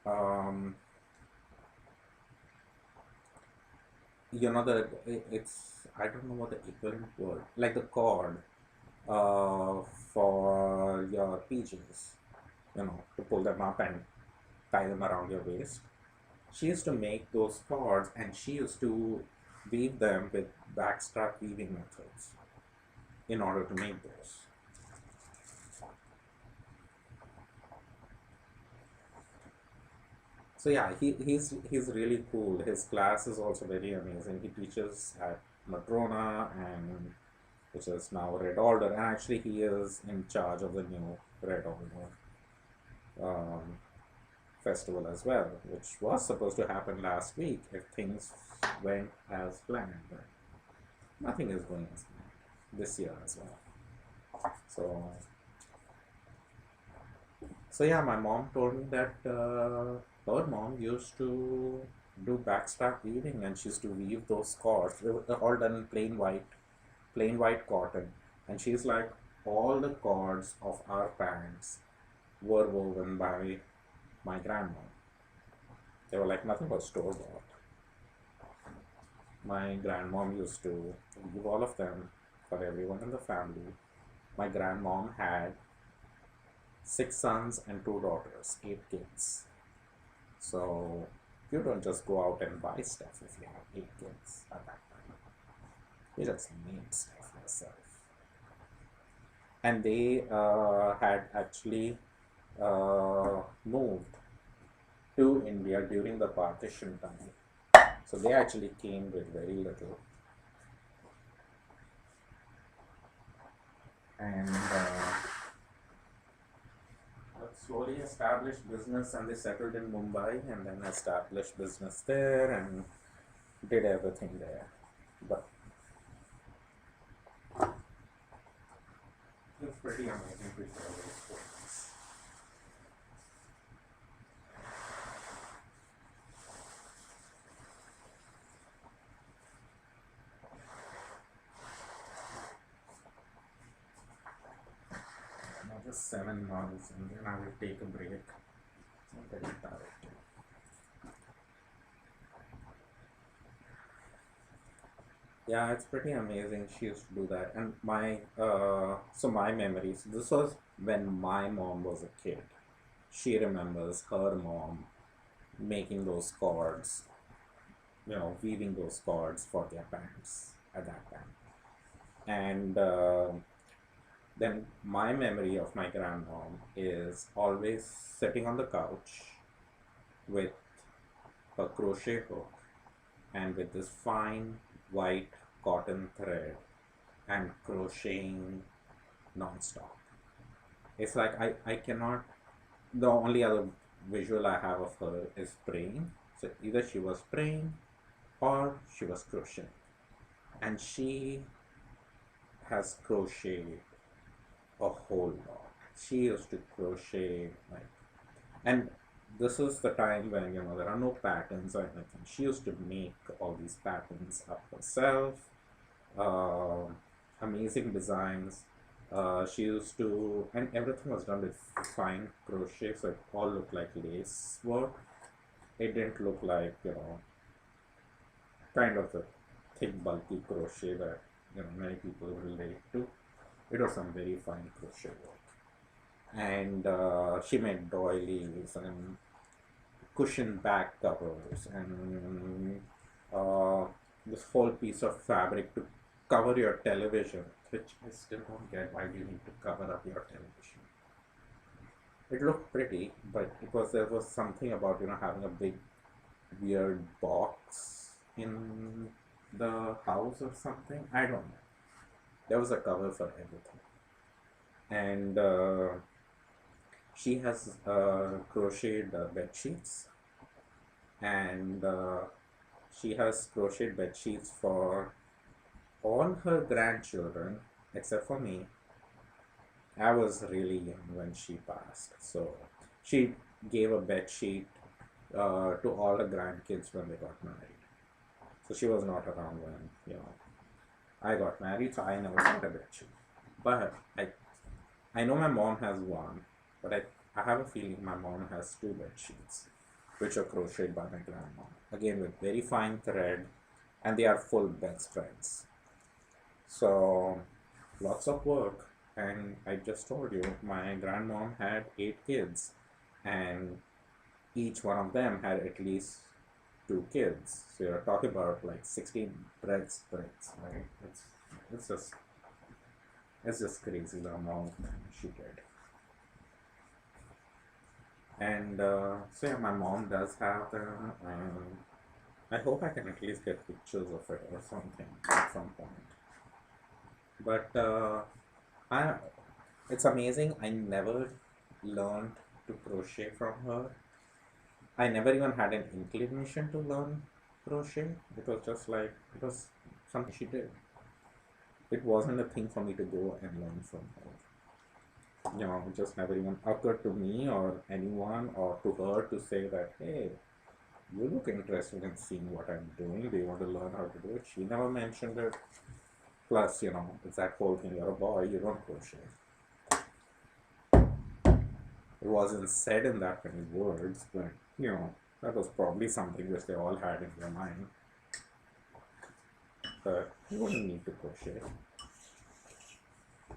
um, it's I don't know what the equivalent word, like the cord uh, for your PJs, to pull them up and tie them around your waist. She used to make those cords, and she used to weave them with backstrap weaving methods in order to make those. So yeah, he's really cool. His class is also very amazing. He teaches at Madrona, and which is now Red Alder, and actually he is in charge of the new Red Alder um, festival as well, which was supposed to happen last week if things went as planned. But nothing is going as planned this year as well. So yeah, my mom told me that her mom used to do backstrap weaving, and she used to weave those cords. They were all done in plain white cotton. And she's like, all the cords of our pants were woven by my grandma. They were like nothing but store bought. My grandmom used to weave all of them for everyone in the family. My grandmom had 6 sons and 2 daughters, 8 kids. So you don't just go out and buy stuff if you have 8 kids at that time. You just made stuff yourself. And they had actually moved to India during the partition time. So they actually came with very little. And slowly established business, and they settled in Mumbai and then established business there and did everything there. But it's pretty amazing to hear those stories. Another 7 months, and then I will take a break. I'm very tired. Yeah, it's pretty amazing. She used to do that. And my memories, this was when my mom was a kid. She remembers her mom making those cords, weaving those cords for their pants at that time. And then my memory of my grandmom is always sitting on the couch with a crochet hook and with this fine white cotton thread and crocheting non-stop. It's like I cannot, the only other visual I have of her is praying. So either she was praying or she was crocheting. And she has crocheted a whole lot. She used to crochet like, and this is the time when there are no patterns or anything. She used to make all these patterns up herself. Amazing designs. She used to, and everything was done with fine crochet, so it all looked like lace work. It didn't look like kind of the thick, bulky crochet that many people relate to. It was some very fine crochet work, and she made doilies and cushion back covers and this whole piece of fabric to cover your television, which I still don't get. Why do you need to cover up your television? It looked pretty, but there was something about having a big weird box in the house or something. I don't know. There was a cover for everything, and she has crocheted bed sheets, and she has crocheted bed sheets for all her grandchildren except for me. I was really young when she passed, so she gave a bed sheet to all the grandkids when they got married. So she was not around when I got married, so I never got a bed sheet. But I know my mom has one, but I have a feeling my mom has two bed sheets, which are crocheted by my grandma. Again with very fine thread, and they are full bedspreads. So lots of work. And I just told you, my grandmom had 8 kids, and each one of them had at least 2 kids. So you're talking about like 16 bedspreads, right? It's just it's just crazy the amount she did. And so yeah, my mom does have them, and I hope I can at least get pictures of it or something at some point. But I, it's amazing. I never learned to crochet from her. I never even had an inclination to learn crochet. It was just like it was something she did. It wasn't a thing for me to go and learn from her. It just never even occurred to me or anyone or to her to say that, hey, you look interested in seeing what I'm doing. Do you want to learn how to do it? She never mentioned it. Plus, it's that whole thing, you're a boy, you don't crochet. It wasn't said in that many words, but, that was probably something which they all had in their mind. But you wouldn't need to crochet.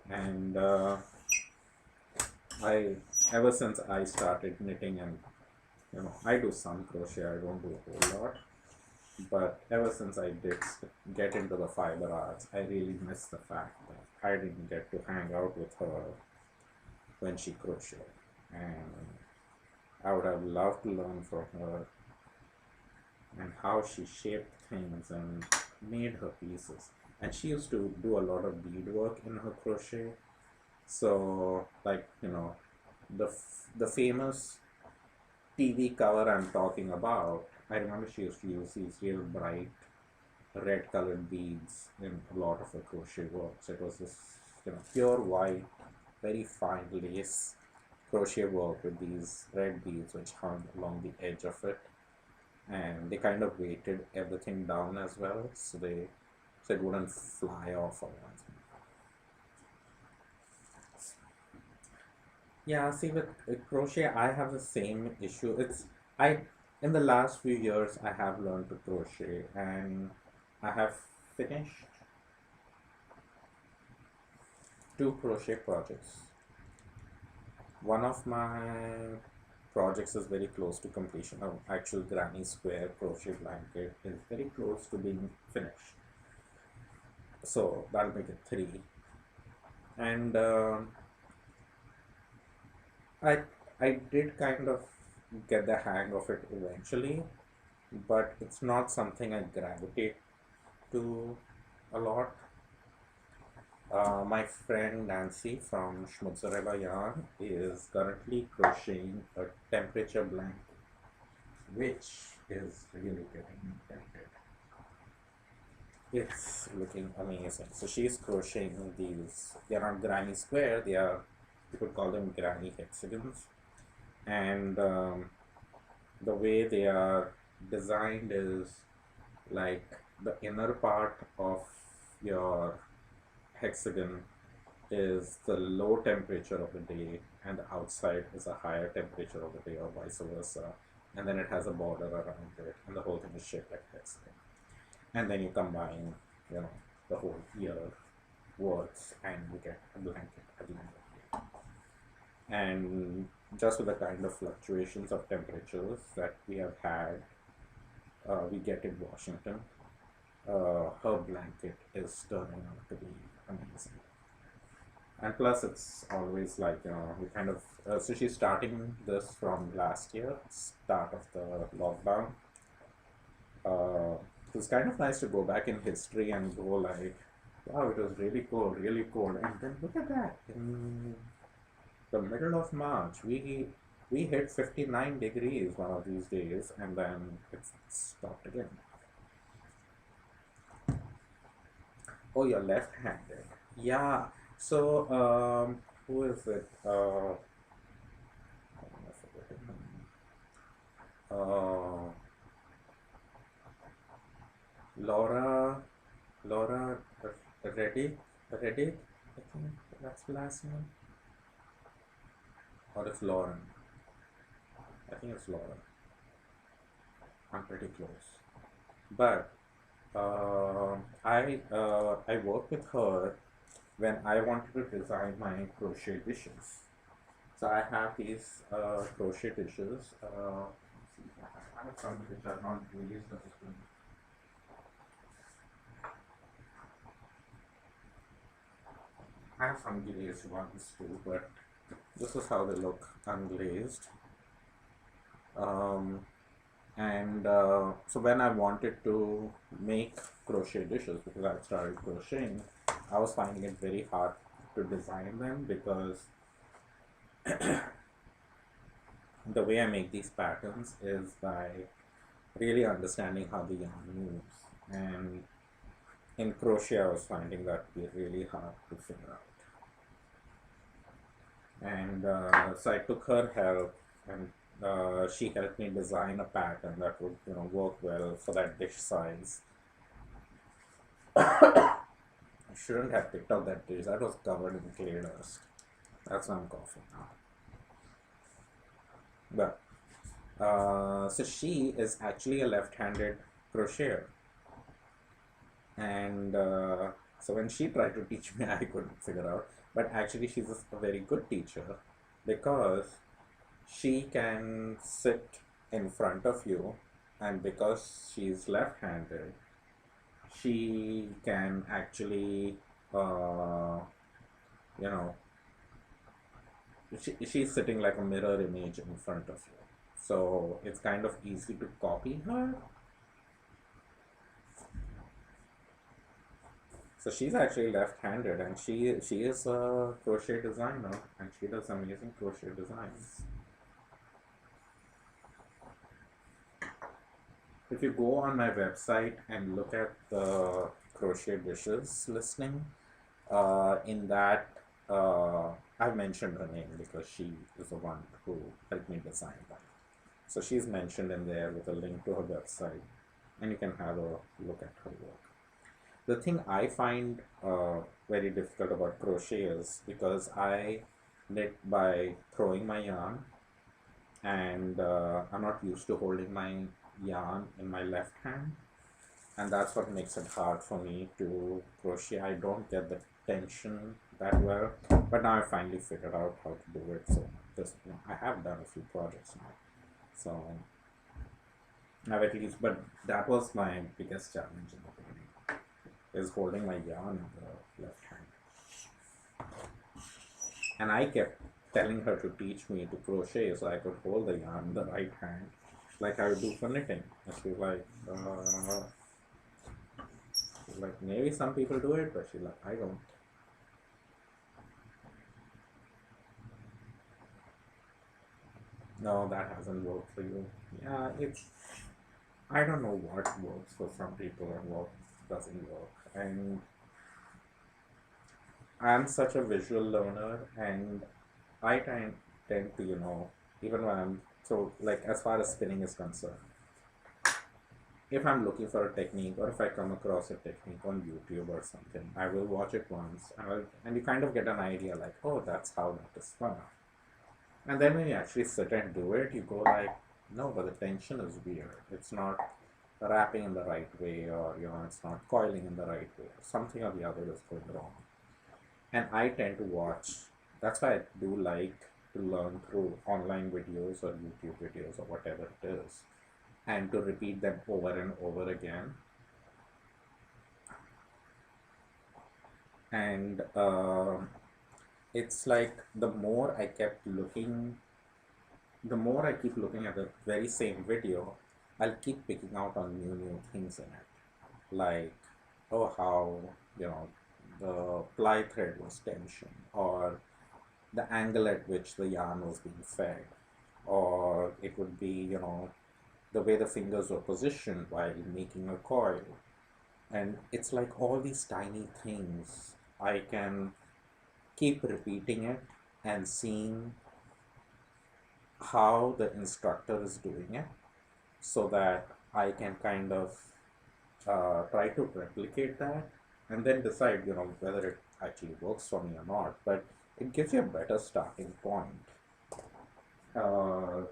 And ever since I started knitting, and, I do some crochet, I don't do a whole lot. But ever since I did get into the fiber arts, I really miss the fact that I didn't get to hang out with her when she crocheted. And I would have loved to learn from her and how she shaped things and made her pieces. And she used to do a lot of beadwork in her crochet. So, like, the famous TV cover I'm talking about, I remember she used to use these real bright red colored beads in a lot of her crochet work. So it was this, pure white, very fine lace crochet work with these red beads which hung along the edge of it. And they kind of weighted everything down as well, so it wouldn't fly off or anything. Yeah, see with crochet, I have the same issue. In the last few years, I have learned to crochet, and I have finished 2 crochet projects. One of my projects is very close to completion. An actual granny square crochet blanket is very close to being finished. So that'll make it 3. And I did kind of get the hang of it eventually, but it's not something I gravitate to a lot. My friend Nancy from Schmutzerella Yarn is currently crocheting a temperature blanket, which is really getting tempted. It's looking amazing. So she's crocheting these. They are not granny square. You could call them granny hexagons. And the way they are designed is like the inner part of your hexagon is the low temperature of the day, and the outside is a higher temperature of the day, or vice versa. And then it has a border around it, and the whole thing is shaped like hexagon. And then you combine, the whole year works, and you get a blanket at the end of the day. And just with the kind of fluctuations of temperatures that we have had, we get in Washington, her blanket is turning out to be amazing. And plus, it's always like, we kind of, so she's starting this from last year, start of the lockdown. Uh, it's kind of nice to go back in history and go like, wow, it was really cold. And then look at that. In the middle of March, we hit 59 degrees one of these days, and then it's stopped again. Oh, you're left-handed. Yeah. So, who is it? I forget her name. Laura, Laura Reddick, I think that's the last name. Or it's Lauren. I think it's Laura. I'm pretty close. But I worked with her when I wanted to design my crochet dishes. So I have these crochet dishes. Let's see, I have some which are not released. I have some glazed ones too, but this is how they look unglazed. Um, and so when I wanted to make crochet dishes, because I started crocheting, I was finding it very hard to design them because the way I make these patterns is by really understanding how the yarn moves. And in crochet, I was finding that to be really hard to figure out. And so I took her help, and she helped me design a pattern that would, work well for that dish size. I shouldn't have picked up that dish. That was covered in clay dust. That's why I'm coughing now. But so she is actually a left-handed crocheter, and so when she tried to teach me, I couldn't figure out. But actually, she's a very good teacher because she can sit in front of you, and because she's left-handed, she can actually, you know, she's sitting like a mirror image in front of you. So it's kind of easy to copy her. So she's actually left-handed, and she is a crochet designer, and she does amazing crochet designs. If you go on my website and look at the crochet dishes listing, in that I've mentioned her name because she is the one who helped me design them. So she's mentioned in there with a link to her website, and you can have a look at her work. The thing I find very difficult about crochet is because I knit by throwing my yarn, and I'm not used to holding my yarn in my left hand, and that's what makes it hard for me to crochet. I don't get the tension that well, but now I finally figured out how to do it. So just, I have done a few projects now, so I've at least, but that was my biggest challenge in the beginning, is holding my yarn in the left hand. And I kept telling her to teach me to crochet so I could hold the yarn in the right hand, like I would do for knitting. And she was like, maybe some people do it, but she's like, I don't. No, that hasn't worked for you. Yeah, I don't know what works for some people and what doesn't work. And I'm such a visual learner, and I tend to, even when I'm, so like as far as spinning is concerned, if I'm looking for a technique, or if I come across a technique on YouTube or something, I will watch it once, and you kind of get an idea like, oh, that's how that is spun out. And then when you actually sit and do it, you go like, no, but the tension is weird. It's not wrapping in the right way, or it's not coiling in the right way. Something or the other is going wrong. And I tend to watch. That's why I do like to learn through online videos or YouTube videos or whatever it is, and to repeat them over and over again. And it's like the more I keep looking at the very same video, I'll keep picking out on new things in it. Like, oh, how, you know, the ply thread was tension, or the angle at which the yarn was being fed, or it would be, the way the fingers were positioned while making a coil. And it's like all these tiny things. I can keep repeating it and seeing how the instructor is doing it so that I can kind of try to replicate that and then decide, whether it actually works for me or not. But it gives you a better starting point uh,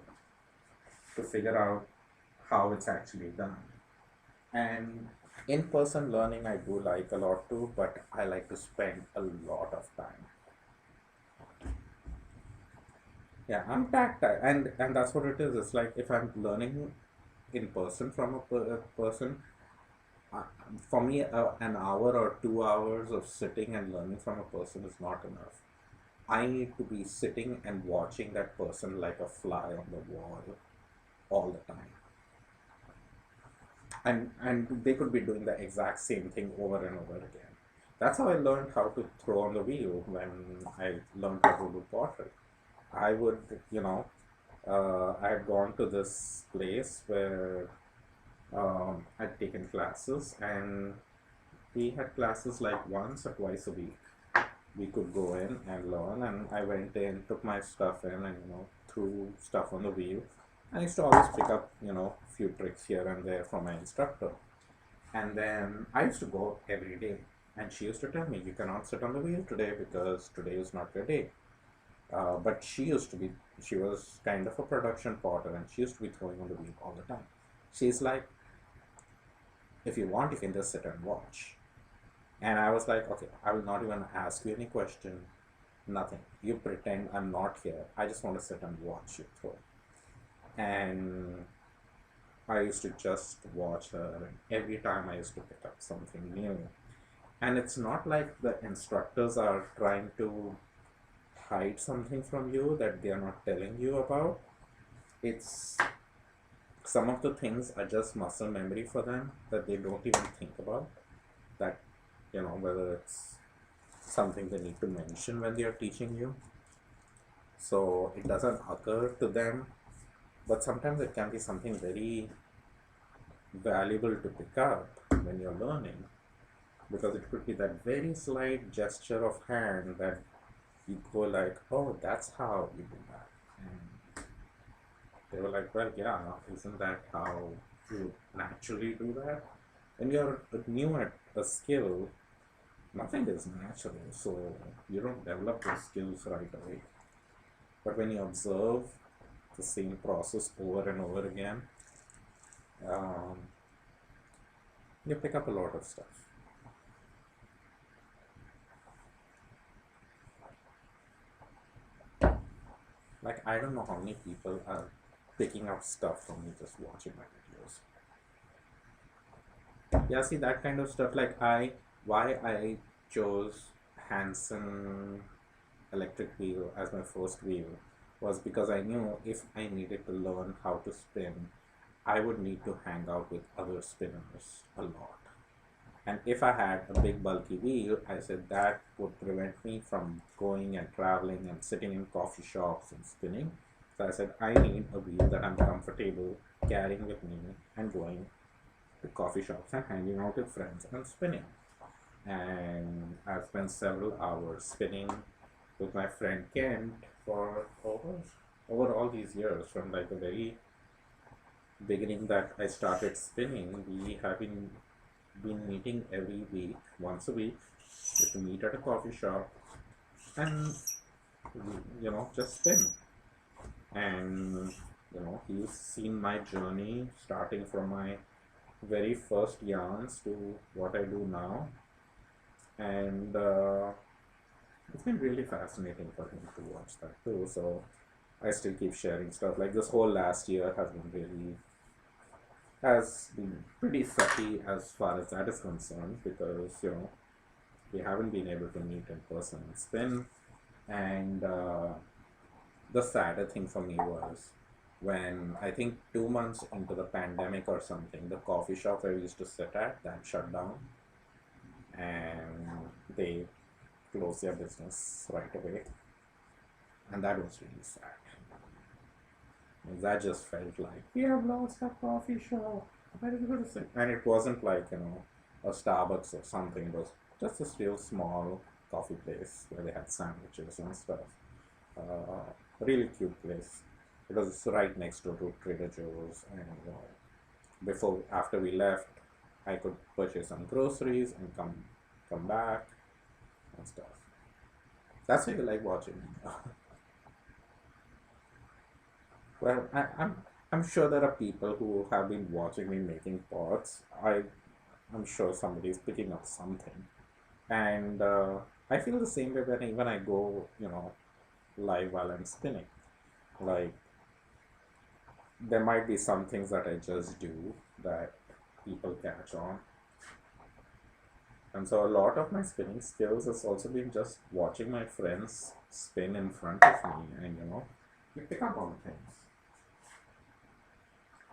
to figure out how it's actually done. And in-person learning I do like a lot too, but I like to spend a lot of time. Yeah, I'm tactile, and that's what it is. It's like if I'm learning in person from a person, uh, for me, an hour or 2 hours of sitting and learning from a person is not enough. I need to be sitting and watching that person like a fly on the wall all the time. And they could be doing the exact same thing over and over again. That's how I learned how to throw on the wheel when I learned how to do pottery. I would, I had gone to this place where I'd taken classes, and we had classes like once or twice a week. We could go in and learn, and I went in, took my stuff in, and threw stuff on the wheel. I used to always pick up, few tricks here and there from my instructor. And then I used to go every day, and she used to tell me, "You cannot sit on the wheel today because today is not your day." But she was kind of a production potter, and she used to be throwing on the wheel all the time. She's like, "If you want, you can just sit and watch." And I was like, "Okay, I will not even ask you any question, nothing. You pretend I'm not here. I just want to sit and watch you throw." And I used to just watch her, and every time I used to pick up something new. And it's not like the instructors are trying to hide something from you that they are not telling you about. It's some of the things are just muscle memory for them that they don't even think about. That, whether it's something they need to mention when they are teaching you. So it doesn't occur to them, but sometimes it can be something very valuable to pick up when you're learning, because it could be that very slight gesture of hand that you go like, "Oh, that's how you do that." And they were like, "Well, yeah, isn't that how you naturally do that?" When you're new at a skill, nothing is natural, so you don't develop those skills right away. But when you observe the same process over and over again, um, you pick up a lot of stuff. Like, I don't know how many people are picking up stuff from me just watching my videos. Yeah, see that kind of stuff. Like, why I chose Hanson electric wheel as my first wheel was because I knew if I needed to learn how to spin, I would need to hang out with other spinners a lot. And if I had a big bulky wheel, I said that would prevent me from going and traveling and sitting in coffee shops and spinning. So I said I need a wheel that I'm comfortable carrying with me and going to coffee shops and hanging out with friends and spinning. And I've spent several hours spinning with my friend Kent for over all these years, from like the very beginning that I started spinning. We have been meeting every week, once a week, to meet at a coffee shop and just spin. And he's seen my journey starting from my very first yarns to what I do now, and it's been really fascinating for him to watch that too. So I still keep sharing stuff. Like this whole last year has been pretty sucky as far as that is concerned, because we haven't been able to meet in person and spin. And the sadder thing for me was when I think 2 months into the pandemic or something, the coffee shop where we used to sit at that shut down, and they closed their business right away, and that was really sad. And that just felt like we have lost our coffee shop. Where are we going to sit? And it wasn't like a Starbucks or something. It was just this real small coffee place where they had sandwiches and stuff. A really cute place. It was right next door to Trader Joe's, and before after we left, I could purchase some groceries and come back and stuff. That's what you like watching. Well, I'm sure there are people who have been watching me making pots. I'm sure somebody's picking up something, and I feel the same way when I go live while I'm spinning. Like there might be some things that I just do that people catch on, and so a lot of my spinning skills has also been just watching my friends spin in front of me, and you pick up on things.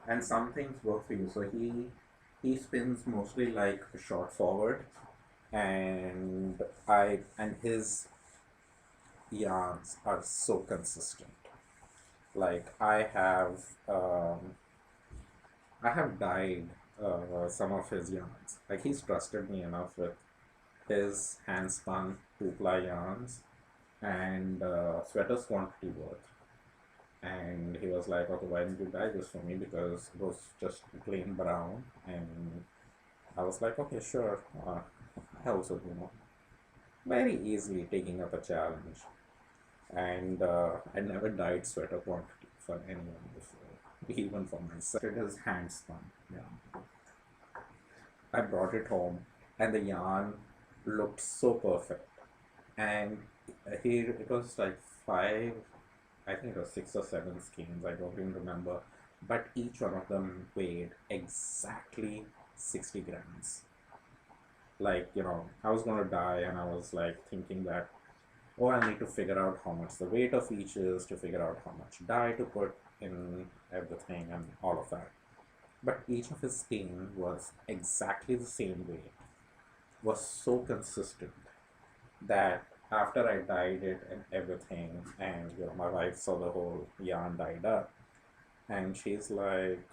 And some things work for you. So he spins mostly like a short forward, and his yarns are so consistent. Like I have dyed some of his yarns. Like he's trusted me enough with his hand spun 2-ply yarns and sweaters quantity worth. And he was like, okay, why didn't you dye this for me? Because it was just plain brown. And I was like, okay, sure. I also, very easily taking up a challenge. And I never dyed sweater quantity for anyone before, even for myself. It is hand spun. Yeah. I brought it home, and the yarn looked so perfect. And it was like five, I think it was 6 or 7 skeins, I don't even remember, but each one of them weighed exactly 60 grams. Like, I was going to die, and I was like thinking that, oh, I need to figure out how much the weight of each is, to figure out how much dye to put in everything, and all of that. But each of his skein was exactly the same weight, was so consistent that after I dyed it and everything, and my wife saw the whole yarn dyed up, and she's like,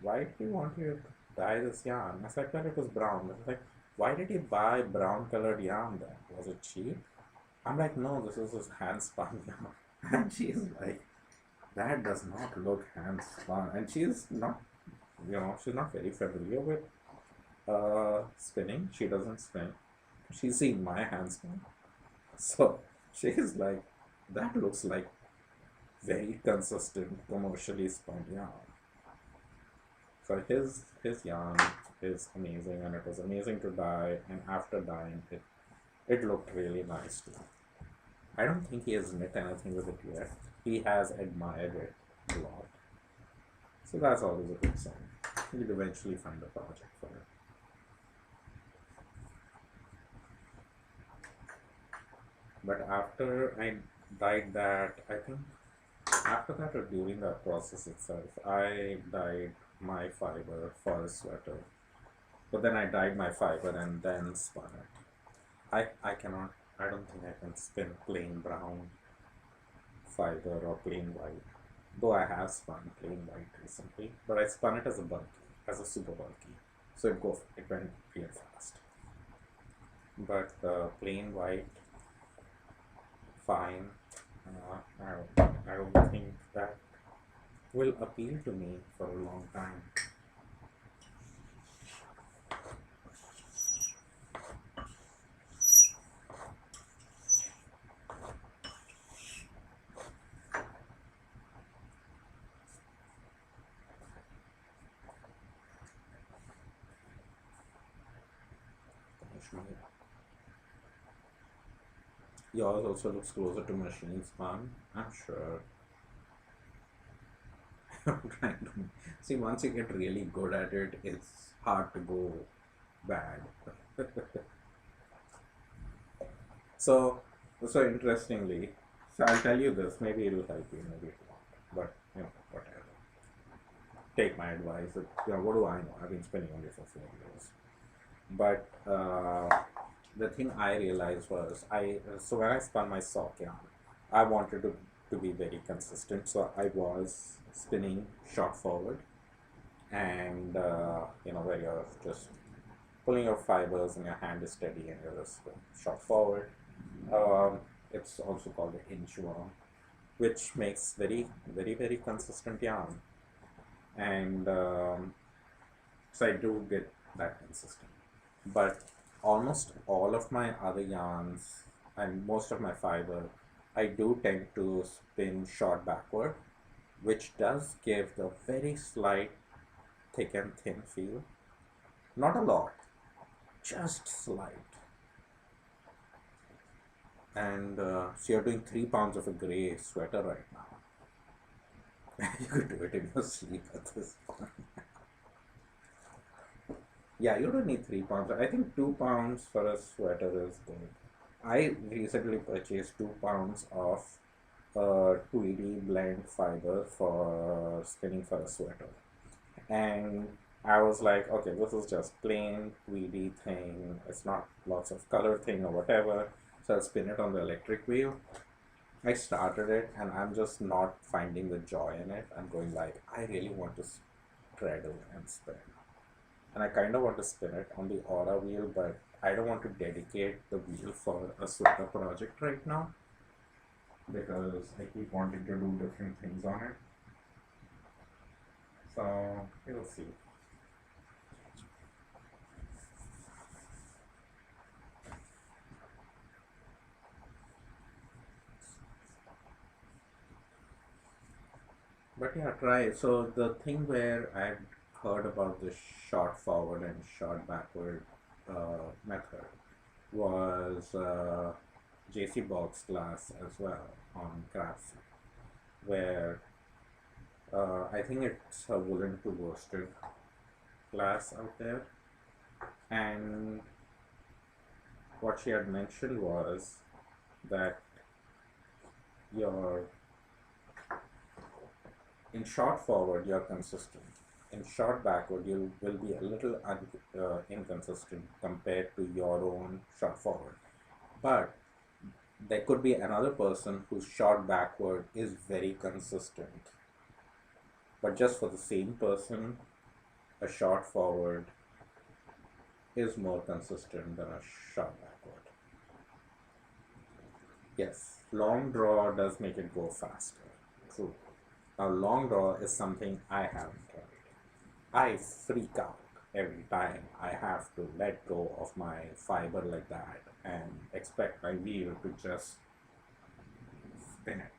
"Why did you want to dye this yarn?" I was like, "Well, it was brown." I was like, "Why did you buy brown colored yarn then? Was it cheap?" I'm like, "No, this is his hand spun yarn." And she's like, "That does not look hand spun." And she's not very familiar with spinning. She doesn't spin. She's seen my hand spin. So she's like, that looks like very consistent commercially spun yarn. So his yarn is amazing, and it was amazing to dye, and after dyeing it looked really nice too. I don't think he has knit anything with it yet. He has admired it a lot. So that's always a good sign. He'll eventually find a project for it. But after I dyed that, I think after that or during that process itself, I dyed my fiber for a sweater. But then I dyed my fiber and then spun it. I don't think I can spin plain brown fiber or plain white. Though I have spun plain white recently, but I spun it as a super bulky. So it went real fast. But plain white, fine. I don't think that will appeal to me for a long time. Yours also looks closer to machine spun, I'm sure. I'm trying to see, once you get really good at it, it's hard to go bad. So, so interestingly, so I'll tell you this. Maybe it'll help you, maybe it won't. But whatever. Take my advice. What do I know? I've been spinning only for 4 years. But the thing I realized was so when I spun my sock yarn, I wanted to be very consistent. So I was spinning short forward, and where you're just pulling your fibers and your hand is steady and you're just short forward. Um, it's also called the inchworm, which makes very, very, very consistent yarn. And so I do get that consistent. But almost all of my other yarns and most of my fiber, I do tend to spin short backward, which does give the very slight thick and thin feel. Not a lot, just slight. And so you're doing 3 pounds of a gray sweater right now. You could do it in your sleep at this point. Yeah, you don't need 3 pounds. I think 2 pounds for a sweater is good. I recently purchased 2 pounds of Tweedy blend fiber for spinning for a sweater. And I was like, okay, this is just plain Tweedy thing. It's not lots of color thing or whatever. So I'll spin it on the electric wheel. I started it and I'm just not finding the joy in it. I'm going like, I really want to straddle and spin. And I kind of want to spin it on the Aura wheel, but I don't want to dedicate the wheel for a sweater project right now because I keep wanting to do different things on it. So we'll see. But yeah, try. So the thing where I heard about the short forward and short backward method was JC Boggs class as well on crafts, where I think it's a woolen to worsted class out there, and what she had mentioned was that your in short forward you're consistent. In short backward you will be a little inconsistent compared to your own short forward. But there could be another person whose short backward is very consistent. But just for the same person, a short forward is more consistent than a short backward. Yes, long draw does make it go faster. True. Now, long draw is something I haven't tried. I freak out every time I have to let go of my fiber like that and expect my wheel to just spin it.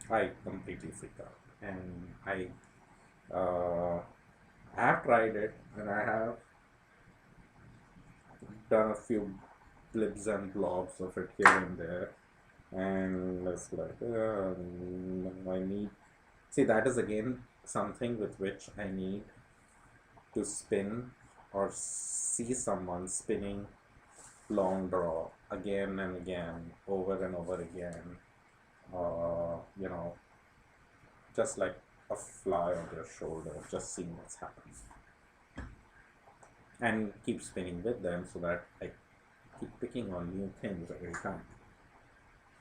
I completely freak out, and I have tried it, and I have done a few blips and blobs of it here and there, and it's like I need. See, that is again something with which I need to spin or see someone spinning long draw again and again, over and over again, just like a fly on their shoulder, just seeing what's happening. And keep spinning with them so that I keep picking on new things every time.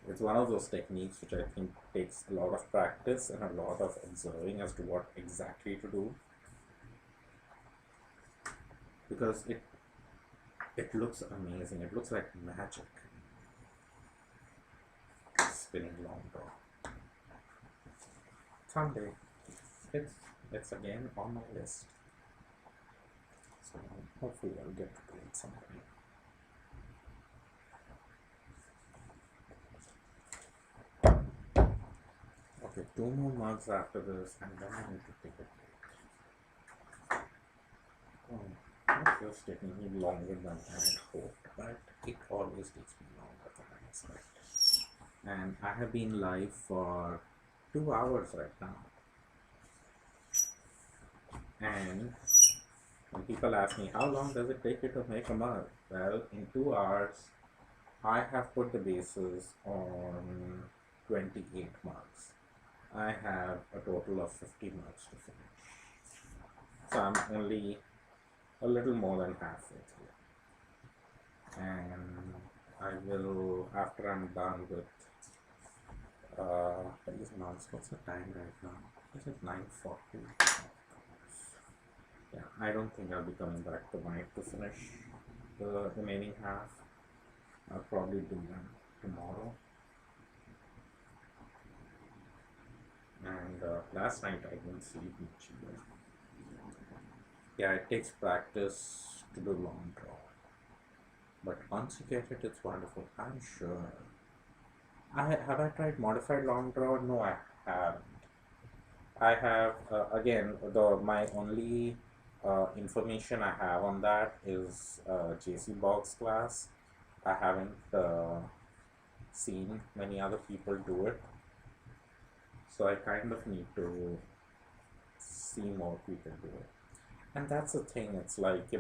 It's one of those techniques which I think takes a lot of practice and a lot of observing as to what exactly to do, because it looks amazing. It looks like magic. Spinning long draw. Someday, it's again on my list. So hopefully I'll get to do it someday. Okay, 2 more mugs after this, and then I need to take a break. It's just taking me longer than I had hoped, but it always takes me longer than I expected. And I have been live for 2 hours right now. And when people ask me, how long does it take you to make a mug? Well, in 2 hours, I have put the bases on 28 marks. I have a total of 50 marks to finish. So I'm only a little more than halfway through. And I will, after I'm done with these months, what's the time right now? Is it 9:40? Yeah, I don't think I'll be coming back tonight to finish the remaining half. I'll probably do them tomorrow. And last night I didn't sleep much either. Yeah, it takes practice to do long draw. But once you get it, it's wonderful. I'm sure. I tried modified long draw? No, I haven't. I have again the my only information I have on that is JC Boggs class. I haven't seen many other people do it, so I kind of need to see more people do it. And that's the thing. It's like,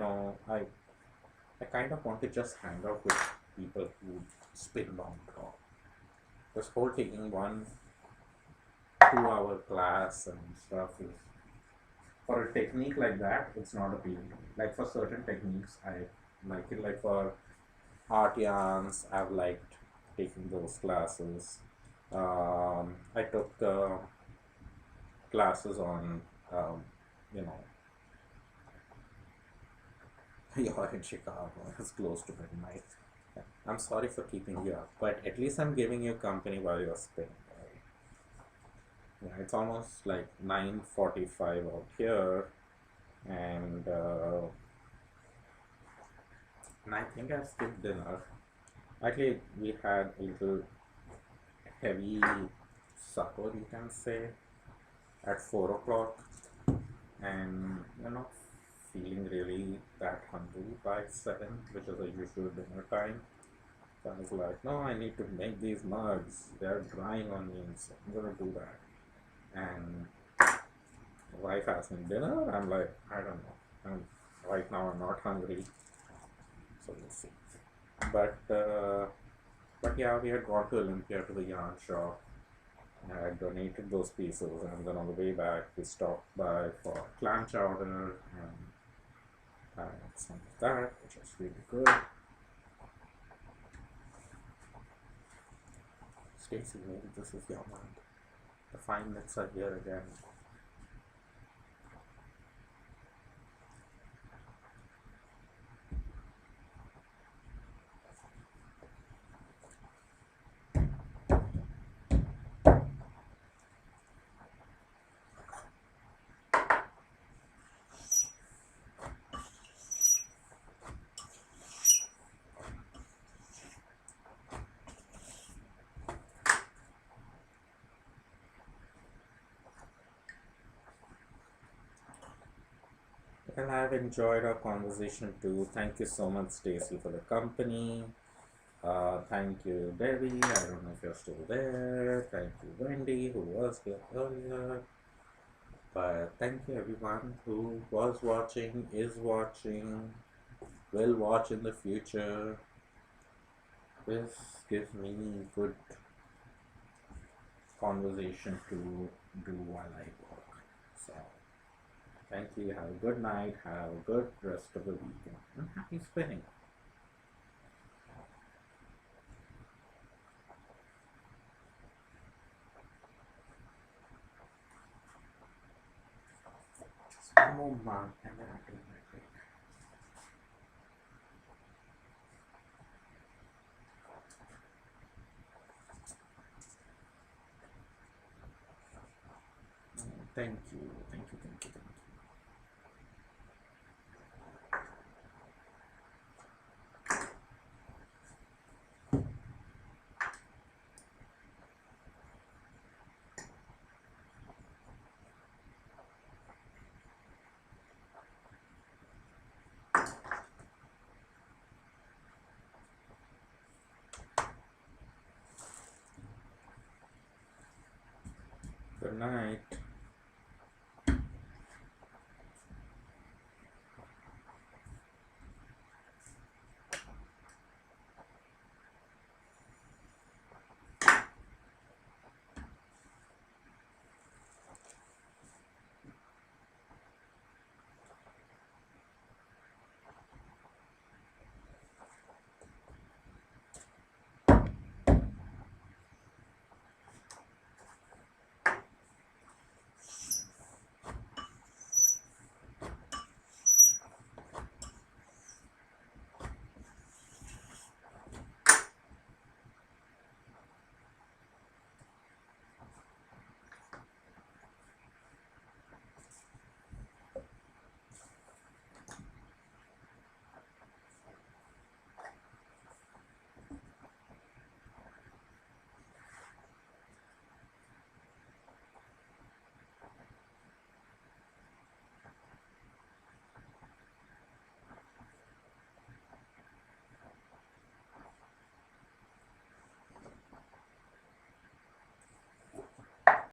I kind of want to just hang out with people who spin long draw. This whole taking 1 2 hour class and stuff is, for a technique like that, it's not appealing to me. Like for certain techniques, I like it. Like for art yarns, I've liked taking those classes. I took classes on, you know, you're in Chicago, it's close to midnight. I'm sorry for keeping you up, but at least I'm giving you company while you're spinning. Right? Yeah, it's almost like 9:45 out here, and I think I skipped dinner. Actually, we had a little heavy supper, you can say, at 4 o'clock, and you're not feeling really that hungry by 7, which is a usual dinner time. So I was like, no, I need to make these mugs. They're drying on me, so I'm gonna do that. And my wife asked me dinner. I'm like, I don't know. Right now I'm not hungry, so we'll see. But yeah, we had gone to Olympia to the yarn shop. I had donated those pieces, and then on the way back we stopped by for clam chowder and had some of that, which was really good. Stacy, maybe this is your mind. The fine bits are here again. Well, I've enjoyed our conversation too. Thank you so much, Stacy, for the company. Thank you, Debbie. I don't know if you're still there. Thank you, Wendy, who was here earlier. But thank you, everyone who was watching, is watching, will watch in the future. This gives me good conversation to do while I work. So, thank you. Have a good night. Have a good rest of the weekend. And happy spinning. Just one more month and then I'll do my break. Thank you. Thank you. Thank you. Thank you. Good night.